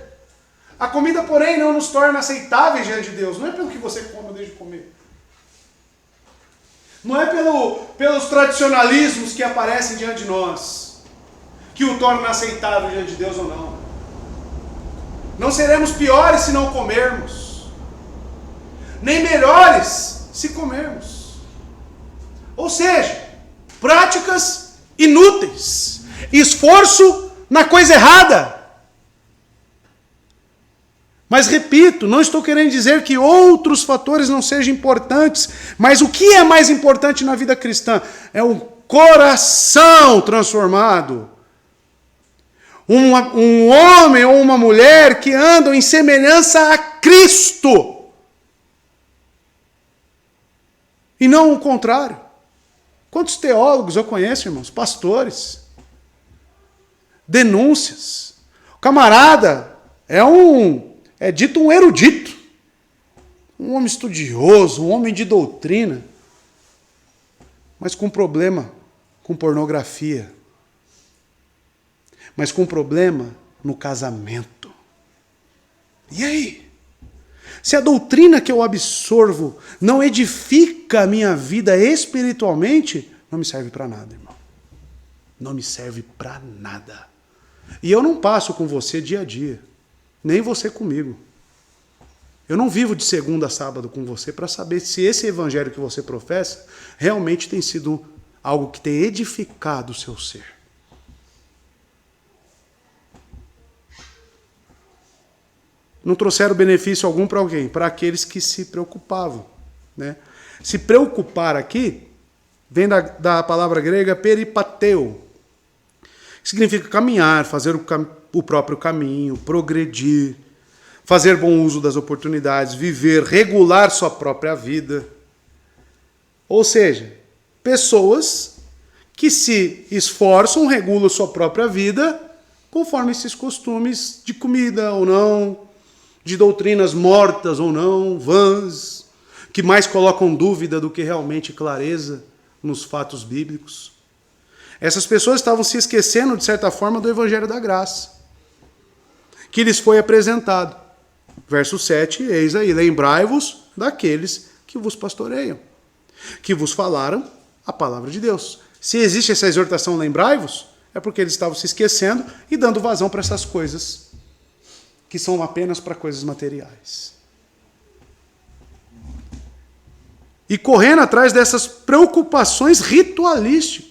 A comida, porém, não nos torna aceitáveis diante de Deus. Não é pelo que você come ou deixa de comer. Não é pelos tradicionalismos que aparecem diante de nós que o torna aceitável diante de Deus ou não. Não seremos piores se não comermos, nem melhores se comermos. Ou seja, práticas inúteis, esforço na coisa errada. Mas repito, não estou querendo dizer que outros fatores não sejam importantes, mas o que é mais importante na vida cristã? É o coração transformado. Um homem ou uma mulher que andam em semelhança a Cristo. E não o contrário. Quantos teólogos eu conheço, irmãos? Pastores. Denúncias. O camarada é dito um erudito, um homem estudioso, um homem de doutrina, mas com problema com pornografia, mas com problema no casamento. E aí? Se a doutrina que eu absorvo não edifica a minha vida espiritualmente, não me serve para nada, irmão. Não me serve para nada. E eu não passo com você dia a dia. Nem você comigo. Eu não vivo de segunda a sábado com você para saber se esse evangelho que você professa realmente tem sido algo que tem edificado o seu ser. Não trouxeram benefício algum para alguém, para aqueles que se preocupavam. Né? Se preocupar aqui, vem da palavra grega peripateu. Significa caminhar, fazer o próprio caminho, progredir, fazer bom uso das oportunidades, viver, regular sua própria vida. Ou seja, pessoas que se esforçam, regulam sua própria vida conforme esses costumes de comida ou não, de doutrinas mortas ou não, vãs, que mais colocam dúvida do que realmente clareza nos fatos bíblicos. Essas pessoas estavam se esquecendo, de certa forma, do Evangelho da Graça, que lhes foi apresentado. Verso 7, eis aí, lembrai-vos daqueles que vos pastoreiam, que vos falaram a palavra de Deus. Se existe essa exortação, lembrai-vos, é porque eles estavam se esquecendo e dando vazão para essas coisas, que são apenas para coisas materiais. E correndo atrás dessas preocupações ritualísticas.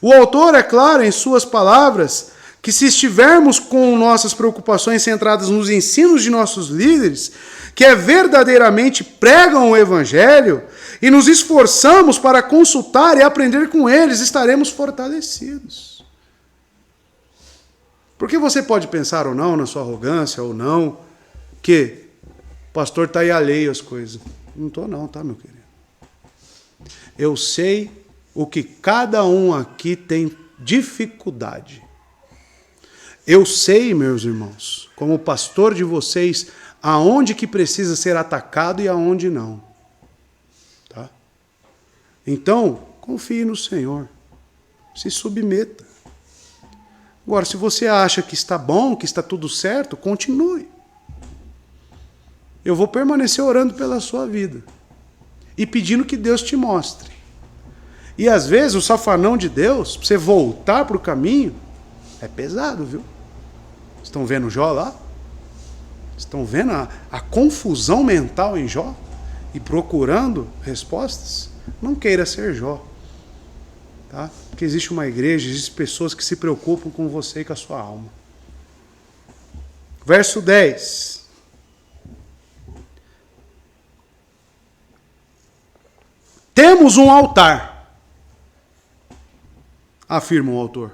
O autor é claro em suas palavras que se estivermos com nossas preocupações centradas nos ensinos de nossos líderes, que verdadeiramente pregam o Evangelho, e nos esforçamos para consultar e aprender com eles, estaremos fortalecidos. Porque você pode pensar ou não, na sua arrogância ou não, que o pastor está aí alheio às coisas. Não estou não, tá, meu querido? Eu sei o que cada um aqui tem dificuldade. Eu sei, meus irmãos, como pastor de vocês, aonde que precisa ser atacado e aonde não. Tá? Então, confie no Senhor. Se submeta. Agora, se você acha que está bom, que está tudo certo, continue. Eu vou permanecer orando pela sua vida e pedindo que Deus te mostre. E às vezes o safanão de Deus, para você voltar para o caminho, é pesado, viu? Estão vendo Jó lá? Estão vendo a confusão mental em Jó? E procurando respostas? Não queira ser Jó. Tá? Porque existe uma igreja, existem pessoas que se preocupam com você e com a sua alma. Verso 10. Temos um altar, afirma o autor,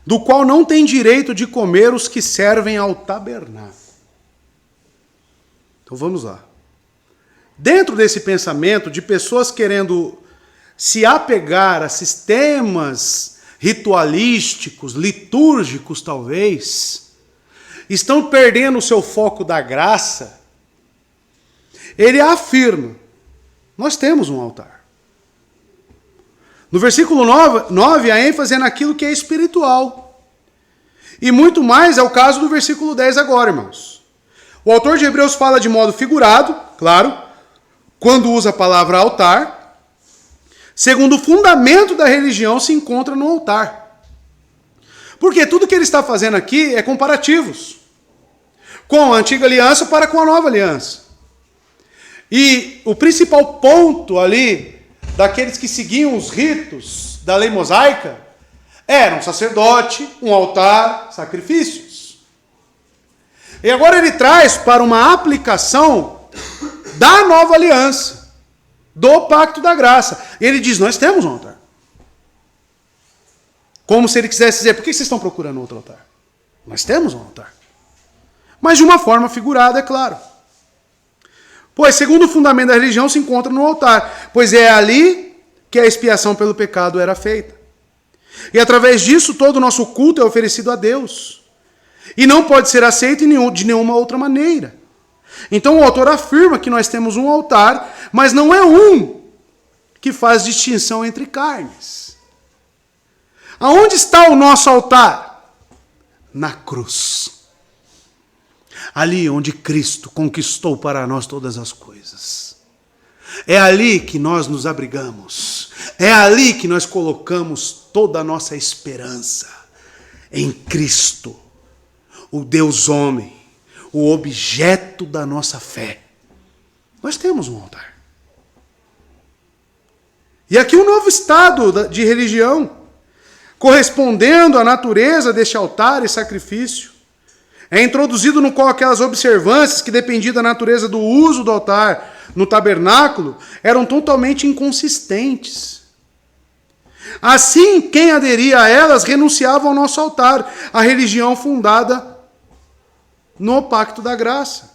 do qual não tem direito de comer os que servem ao tabernáculo. Então vamos lá. Dentro desse pensamento de pessoas querendo se apegar a sistemas ritualísticos, litúrgicos talvez, estão perdendo o seu foco da graça, ele afirma: nós temos um altar. No versículo 9, a ênfase é naquilo que é espiritual. E muito mais é o caso do versículo 10 agora, irmãos. O autor de Hebreus fala de modo figurado, claro, quando usa a palavra altar, segundo o fundamento da religião se encontra no altar. Porque tudo que ele está fazendo aqui é comparativos. Com a antiga aliança para com a nova aliança. E o principal ponto ali, daqueles que seguiam os ritos da lei mosaica, era um sacerdote, um altar, sacrifícios. E agora ele traz para uma aplicação da nova aliança, do pacto da graça. E ele diz: nós temos um altar. Como se ele quisesse dizer: por que vocês estão procurando outro altar? Nós temos um altar. Mas de uma forma figurada, é claro. Pois, segundo o fundamento da religião, se encontra no altar, pois é ali que a expiação pelo pecado era feita. E através disso, todo o nosso culto é oferecido a Deus. E não pode ser aceito de nenhuma outra maneira. Então o autor afirma que nós temos um altar, mas não é um que faz distinção entre carnes. Aonde está o nosso altar? Na cruz. Ali onde Cristo conquistou para nós todas as coisas. É ali que nós nos abrigamos. É ali que nós colocamos toda a nossa esperança. Em Cristo, o Deus homem, o objeto da nossa fé. Nós temos um altar. E aqui um novo estado de religião, correspondendo à natureza deste altar e sacrifício, é introduzido no qual aquelas observâncias que dependiam da natureza do uso do altar no tabernáculo eram totalmente inconsistentes. Assim, quem aderia a elas renunciava ao nosso altar, a religião fundada no pacto da graça.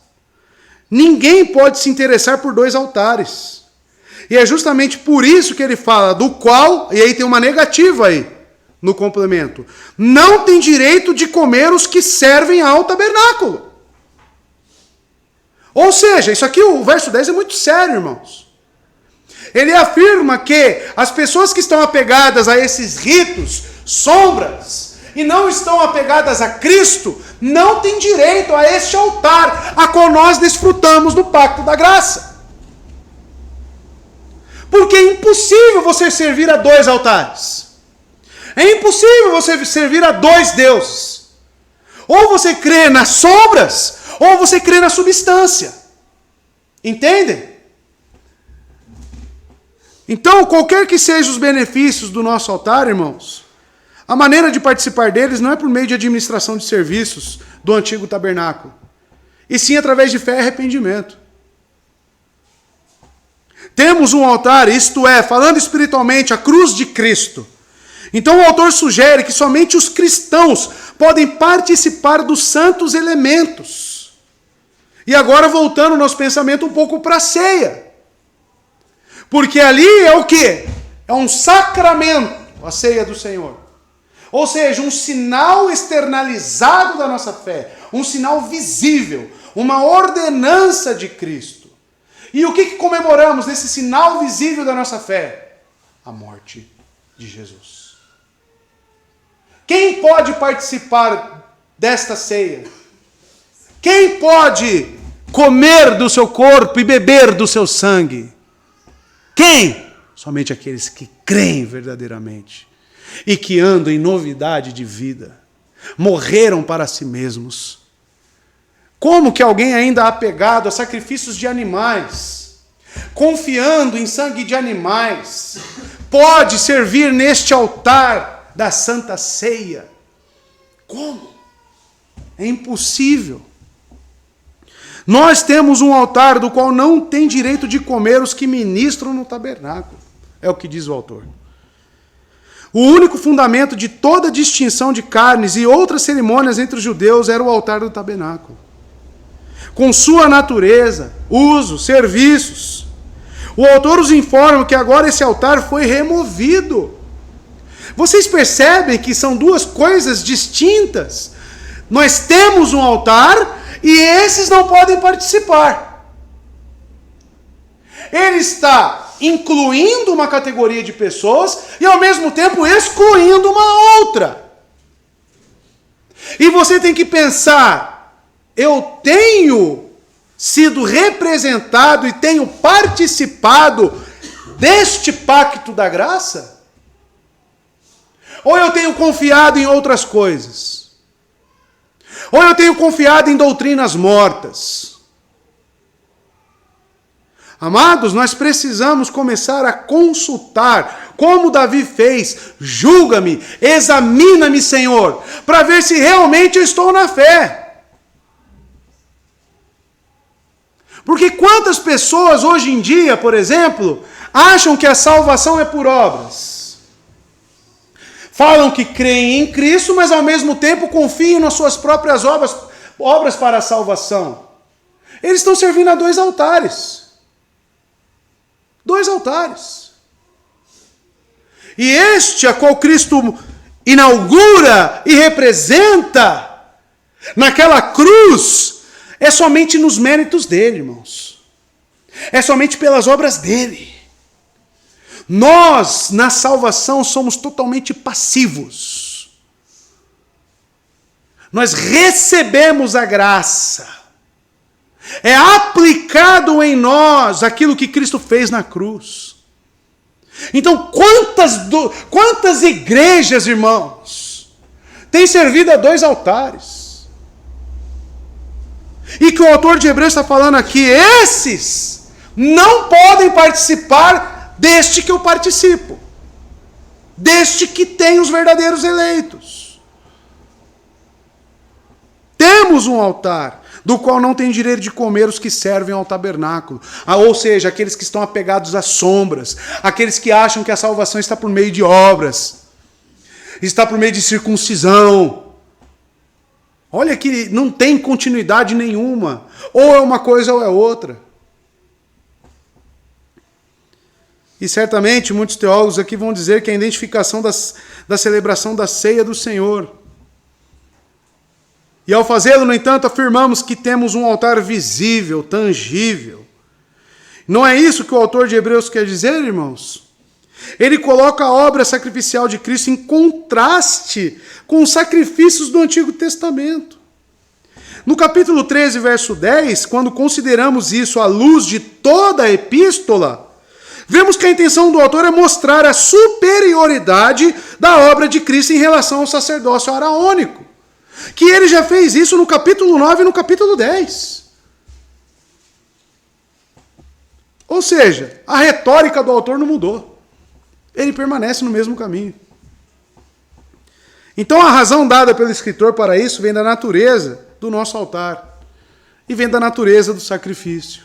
Ninguém pode se interessar por dois altares. E é justamente por isso que ele fala do qual, e aí tem uma negativa aí, no complemento. Não tem direito de comer os que servem ao tabernáculo. Ou seja, isso aqui, o verso 10 é muito sério, irmãos. Ele afirma que as pessoas que estão apegadas a esses ritos, sombras, e não estão apegadas a Cristo, não têm direito a este altar, a qual nós desfrutamos do pacto da graça. Porque é impossível você servir a dois altares. É impossível você servir a dois deuses. Ou você crê nas sombras, ou você crê na substância. Entendem? Então, qualquer que sejam os benefícios do nosso altar, irmãos, A maneira de participar deles não é por meio de administração de serviços do antigo tabernáculo, e sim através de fé e arrependimento. Temos um altar, isto é, falando espiritualmente, a cruz de Cristo. Então o autor sugere que somente os cristãos podem participar dos santos elementos. E agora voltando o nosso pensamento um pouco para a ceia. Porque ali é o quê? É um sacramento, a ceia do Senhor. Ou seja, um sinal externalizado da nossa fé, um sinal visível, uma ordenança de Cristo. E o que comemoramos nesse sinal visível da nossa fé? A morte de Jesus. Quem pode participar desta ceia? Quem pode comer do seu corpo e beber do seu sangue? Quem? Somente aqueles que creem verdadeiramente e que andam em novidade de vida, morreram para si mesmos. Como que alguém ainda apegado a sacrifícios de animais, confiando em sangue de animais, pode servir neste altar da Santa Ceia? Como? É impossível. Nós temos um altar do qual não tem direito de comer os que ministram no tabernáculo. É o que diz o autor. O único fundamento de toda distinção de carnes e outras cerimônias entre os judeus era o altar do tabernáculo. Com sua natureza, uso, serviços. O autor os informa que agora esse altar foi removido. Vocês percebem que são duas coisas distintas? Nós temos um altar e esses não podem participar. Ele está incluindo uma categoria de pessoas e ao mesmo tempo excluindo uma outra. E você tem que pensar, eu tenho sido representado e tenho participado deste pacto da graça? Ou eu tenho confiado em outras coisas? Ou eu tenho confiado em doutrinas mortas? Amados, nós precisamos começar a consultar, como Davi fez. Julga-me, examina-me, Senhor, para ver se realmente eu estou na fé. Porque quantas pessoas hoje em dia, por exemplo, acham que a salvação é por obras? Falam que creem em Cristo, mas ao mesmo tempo confiam nas suas próprias obras para a salvação. Eles estão servindo a dois altares. Dois altares. E este a qual Cristo inaugura e representa naquela cruz é somente nos méritos dele, irmãos. É somente pelas obras dele. Nós, na salvação, somos totalmente passivos. Nós recebemos a graça. É aplicado em nós aquilo que Cristo fez na cruz. Então, quantas igrejas, irmãos, têm servido a dois altares? E que o autor de Hebreus está falando aqui, esses não podem participar deste que eu participo. Deste que tem os verdadeiros eleitos. Temos um altar do qual não tem direito de comer os que servem ao tabernáculo. Ou seja, aqueles que estão apegados às sombras, aqueles que acham que a salvação está por meio de obras, está por meio de circuncisão. Olha que não tem continuidade nenhuma. Ou é uma coisa ou é outra. E certamente muitos teólogos aqui vão dizer que a identificação da celebração da ceia do Senhor. E ao fazê-lo, no entanto, afirmamos que temos um altar visível, tangível. Não é isso que o autor de Hebreus quer dizer, irmãos? Ele coloca a obra sacrificial de Cristo em contraste com os sacrifícios do Antigo Testamento. No capítulo 13, verso 10, quando consideramos isso à luz de toda a epístola, vemos que a intenção do autor é mostrar a superioridade da obra de Cristo em relação ao sacerdócio araônico. Que ele já fez isso no capítulo 9 e no capítulo 10. Ou seja, a retórica do autor não mudou. Ele permanece no mesmo caminho. Então a razão dada pelo escritor para isso vem da natureza do nosso altar e vem da natureza do sacrifício.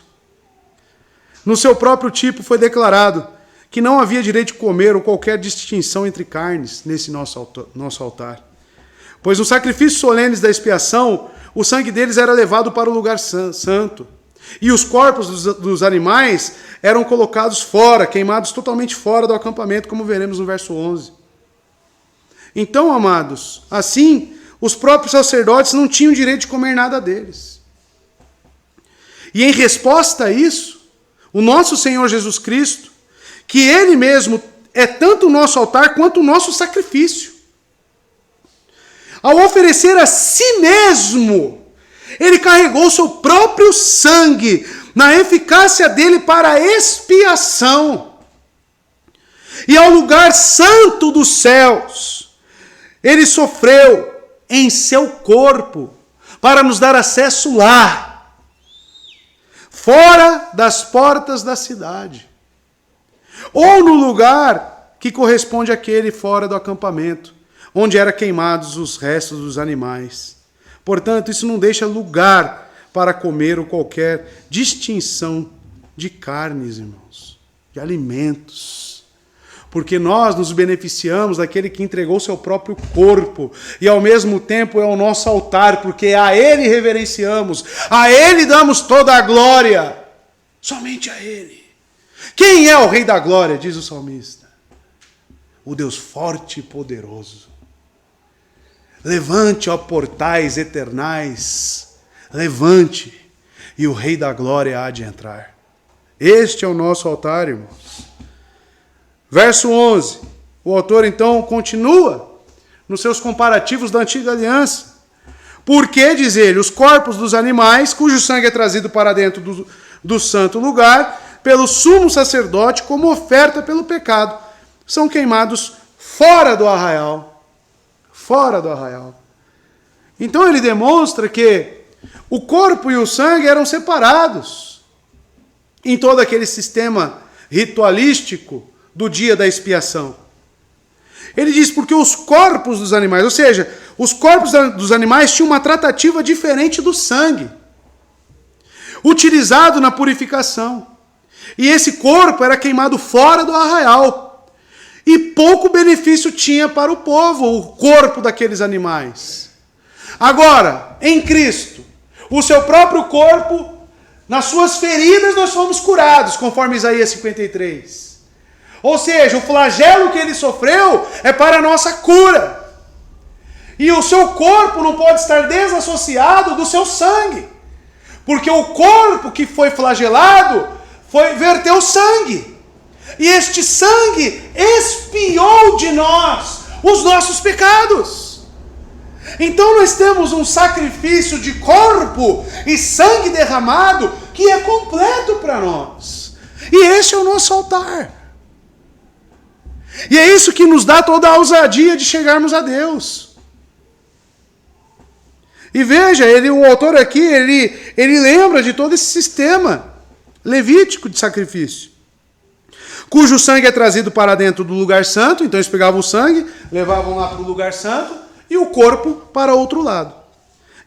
No seu próprio tipo foi declarado que não havia direito de comer ou qualquer distinção entre carnes nesse nosso altar. Pois nos sacrifícios solenes da expiação, o sangue deles era levado para o lugar santo. E os corpos dos animais eram colocados fora, queimados totalmente fora do acampamento, como veremos no verso 11. Então, amados, assim, os próprios sacerdotes não tinham direito de comer nada deles. E em resposta a isso, o nosso Senhor Jesus Cristo, que Ele mesmo é tanto o nosso altar quanto o nosso sacrifício, ao oferecer a si mesmo, Ele carregou seu próprio sangue na eficácia dele para a expiação. E ao lugar santo dos céus, Ele sofreu em seu corpo para nos dar acesso lá, fora das portas da cidade, ou no lugar que corresponde àquele fora do acampamento, onde eram queimados os restos dos animais. Portanto, isso não deixa lugar para comer ou qualquer distinção de carnes, irmãos, de alimentos. Porque nós nos beneficiamos daquele que entregou seu próprio corpo e ao mesmo tempo é o nosso altar, porque a Ele reverenciamos, a Ele damos toda a glória, somente a Ele. Quem é o Rei da Glória, diz o salmista? O Deus forte e poderoso. Levante, ó portais eternais, levante, e o Rei da Glória há de entrar. Este é o nosso altar, irmãos. Verso 11, o autor então continua nos seus comparativos da antiga aliança. Porque, diz ele, os corpos dos animais, cujo sangue é trazido para dentro do santo lugar, pelo sumo sacerdote, como oferta pelo pecado, são queimados fora do arraial. Fora do arraial. Então ele demonstra que o corpo e o sangue eram separados em todo aquele sistema ritualístico do dia da expiação. Ele diz porque os corpos dos animais, ou seja, os corpos dos animais tinham uma tratativa diferente do sangue, utilizado na purificação. E esse corpo era queimado fora do arraial. E pouco benefício tinha para o povo, o corpo daqueles animais. Agora, em Cristo, o seu próprio corpo, nas suas feridas nós fomos curados, conforme Isaías 53. Ou seja, o flagelo que ele sofreu é para a nossa cura. E o seu corpo não pode estar desassociado do seu sangue. Porque o corpo que foi flagelado verteu sangue. E este sangue expiou de nós os nossos pecados. Então nós temos um sacrifício de corpo e sangue derramado que é completo para nós. E este é o nosso altar. E é isso que nos dá toda a ousadia de chegarmos a Deus. E veja, o autor aqui, ele lembra de todo esse sistema levítico de sacrifício, cujo sangue é trazido para dentro do lugar santo. Então eles pegavam o sangue, levavam lá para o lugar santo, e o corpo para outro lado.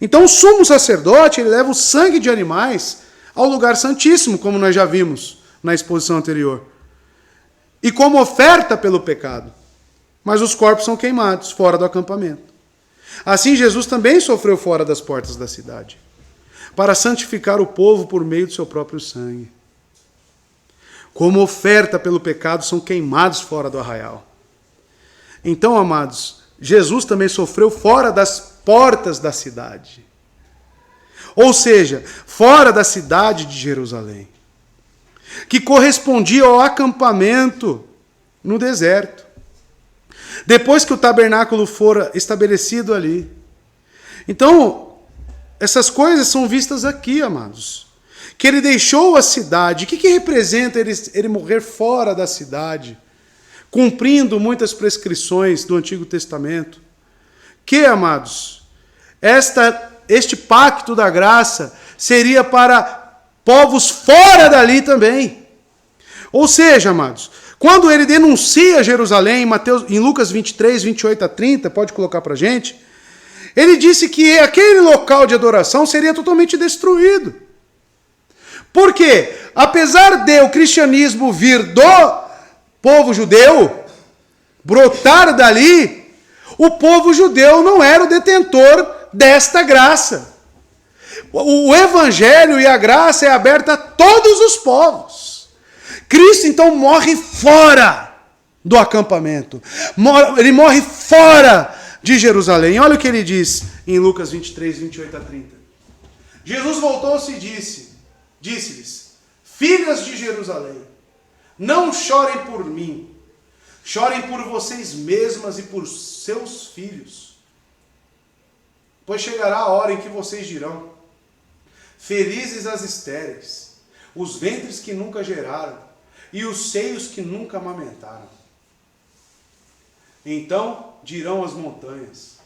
Então o sumo sacerdote, ele leva o sangue de animais ao lugar santíssimo, como nós já vimos na exposição anterior, e como oferta pelo pecado. Mas os corpos são queimados fora do acampamento. Assim Jesus também sofreu fora das portas da cidade, para santificar o povo por meio do seu próprio sangue. Como oferta pelo pecado, são queimados fora do arraial. Então, amados, Jesus também sofreu fora das portas da cidade. Ou seja, fora da cidade de Jerusalém, que correspondia ao acampamento no deserto. Depois que o tabernáculo fora estabelecido ali. Então, essas coisas são vistas aqui, amados. Que ele deixou a cidade. O que representa ele morrer fora da cidade? Cumprindo muitas prescrições do Antigo Testamento. Que, amados, este pacto da graça seria para povos fora dali também. Ou seja, amados, Quando ele denuncia Jerusalém, em Lucas 23, 28 a 30, pode colocar para a gente, ele disse que aquele local de adoração seria totalmente destruído. Por quê? Apesar de o cristianismo vir do povo judeu, brotar dali, o povo judeu não era o detentor desta graça. O evangelho e a graça é aberta a todos os povos. Cristo então morre fora do acampamento. Ele morre fora de Jerusalém. Olha o que ele diz em Lucas 23, 28 a 30. Jesus voltou-se e disse-lhes: filhas de Jerusalém, não chorem por mim, chorem por vocês mesmas e por seus filhos. Pois chegará a hora em que vocês dirão: felizes as estéreis, os ventres que nunca geraram, e os seios que nunca amamentaram. Então dirão as montanhas: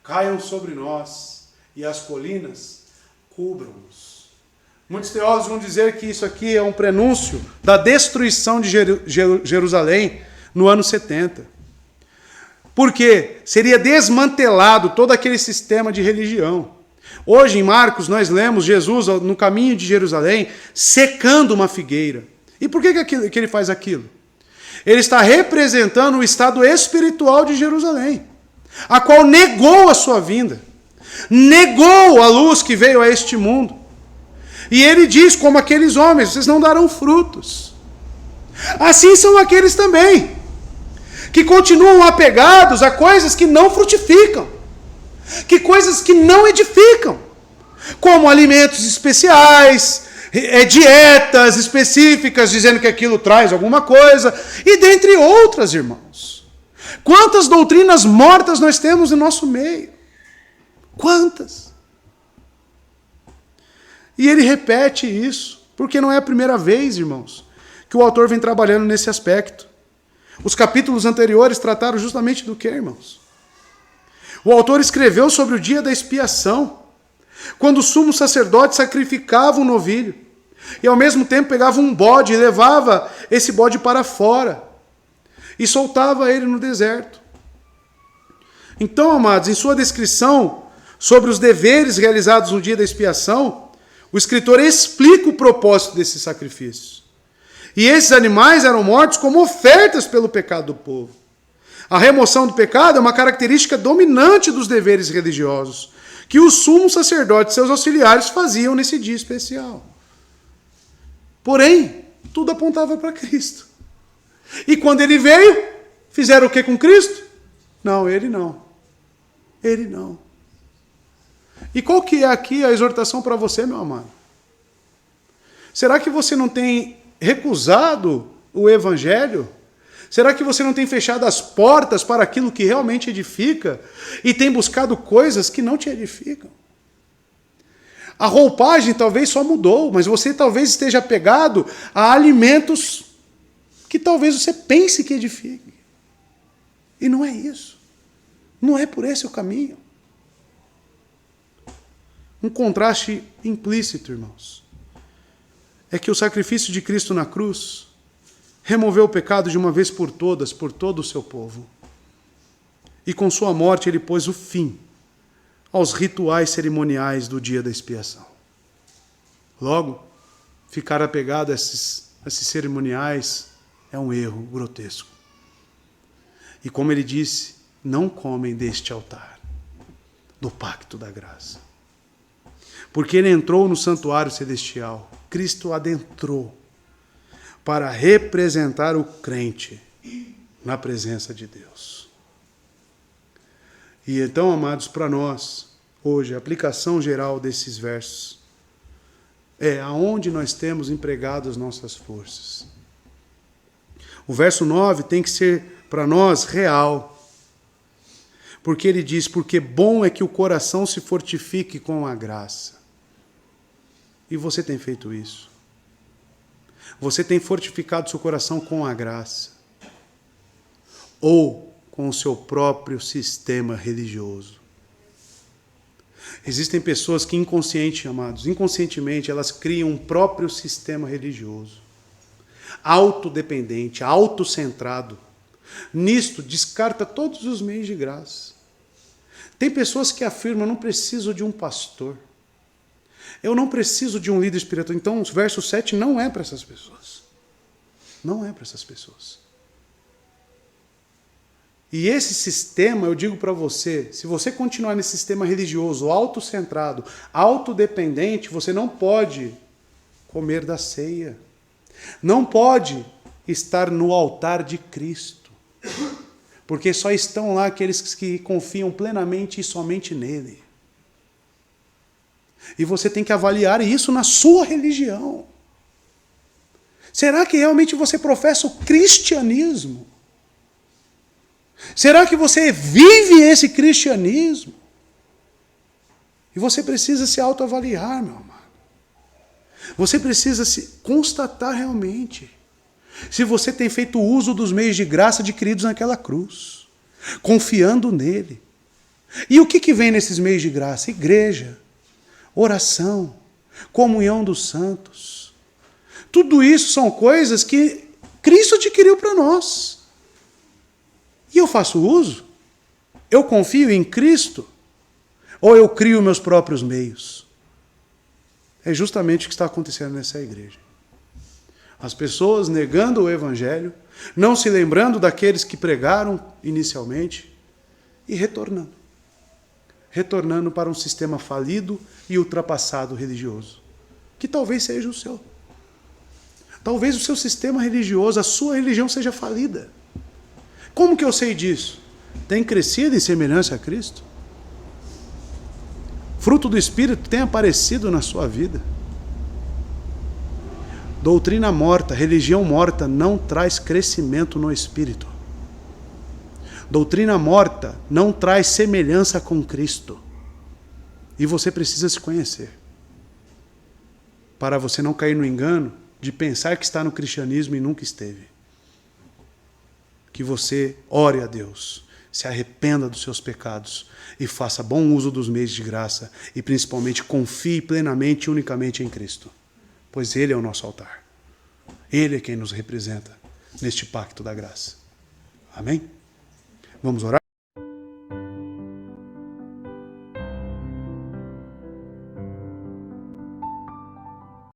caiam sobre nós, e as colinas cubram-nos. Muitos teólogos vão dizer que isso aqui é um prenúncio da destruição de Jerusalém no ano 70. Porque seria desmantelado todo aquele sistema de religião. Hoje, em Marcos, nós lemos Jesus no caminho de Jerusalém secando uma figueira. E por que ele faz aquilo? Ele está representando o estado espiritual de Jerusalém, a qual negou a sua vinda, negou a luz que veio a este mundo. E ele diz, como aqueles homens: vocês não darão frutos. Assim são aqueles também, que continuam apegados a coisas que não frutificam, que coisas que não edificam, como alimentos especiais, dietas específicas, dizendo que aquilo traz alguma coisa, e dentre outras, irmãos. Quantas doutrinas mortas nós temos no nosso meio? Quantas? E ele repete isso, porque não é a primeira vez, irmãos, que o autor vem trabalhando nesse aspecto. Os capítulos anteriores trataram justamente do que, irmãos? O autor escreveu sobre o dia da expiação, quando o sumo sacerdote sacrificava um novilho, e ao mesmo tempo pegava um bode e levava esse bode para fora, e soltava ele no deserto. Então, amados, em sua descrição sobre os deveres realizados no dia da expiação, o escritor explica o propósito desses sacrifícios. E esses animais eram mortos como ofertas pelo pecado do povo. A remoção do pecado é uma característica dominante dos deveres religiosos, que o sumo sacerdote e seus auxiliares faziam nesse dia especial. Porém, tudo apontava para Cristo. E quando ele veio, fizeram o que com Cristo? Não, ele não. Ele não. E qual que é aqui a exortação para você, meu amado? Será que você não tem recusado o evangelho? Será que você não tem fechado as portas para aquilo que realmente edifica e tem buscado coisas que não te edificam? A roupagem talvez só mudou, mas você talvez esteja apegado a alimentos que talvez você pense que edifique. E não é isso. Não é por esse o caminho. Um contraste implícito, irmãos, é que o sacrifício de Cristo na cruz removeu o pecado de uma vez por todas, por todo o seu povo. E com sua morte ele pôs o fim aos rituais cerimoniais do dia da expiação. Logo, ficar apegado a esses cerimoniais é um erro grotesco. E como ele disse, não comem deste altar, do pacto da graça. Porque ele entrou no santuário celestial, Cristo adentrou para representar o crente na presença de Deus. E então, amados, para nós, hoje, a aplicação geral desses versos é aonde nós temos empregado as nossas forças. O verso 9 tem que ser para nós real, porque ele diz: porque bom é que o coração se fortifique com a graça. E você tem feito isso. Você tem fortificado seu coração com a graça, ou com o seu próprio sistema religioso. Existem pessoas que inconscientemente, elas criam um próprio sistema religioso. autodependente, autocentrado. Nisto, descarta todos os meios de graça. Tem pessoas que afirmam, eu não preciso de um pastor. Eu não preciso de um líder espiritual. Então, o verso 7 não é para essas pessoas. Não é para essas pessoas. E esse sistema, eu digo para você, se você continuar nesse sistema religioso, autocentrado, autodependente, você não pode comer da ceia. Não pode estar no altar de Cristo. Porque só estão lá aqueles que confiam plenamente e somente nele. E você tem que avaliar isso na sua religião. Será que realmente você professa o cristianismo? Será que você vive esse cristianismo? E você precisa se autoavaliar, meu amado. Você precisa se constatar realmente se você tem feito uso dos meios de graça adquiridos naquela cruz, confiando nele. E o que vem nesses meios de graça? Igreja, oração, comunhão dos santos. Tudo isso são coisas que Cristo adquiriu para nós. E eu faço uso? Eu confio em Cristo? Ou eu crio meus próprios meios? É justamente o que está acontecendo nessa igreja. As pessoas negando o Evangelho, não se lembrando daqueles que pregaram inicialmente e retornando. Retornando para um sistema falido e ultrapassado religioso, que talvez seja o seu. Talvez o seu sistema religioso, a sua religião seja falida. Como que eu sei disso? Tem crescido em semelhança a Cristo? Fruto do Espírito tem aparecido na sua vida? Doutrina morta, religião morta não traz crescimento no Espírito. Doutrina morta não traz semelhança com Cristo. E você precisa se conhecer. Para você não cair no engano de pensar que está no cristianismo e nunca esteve. Que você ore a Deus, se arrependa dos seus pecados e faça bom uso dos meios de graça e principalmente confie plenamente e unicamente em Cristo, pois Ele é o nosso altar. Ele é quem nos representa neste pacto da graça. Amém? Vamos orar?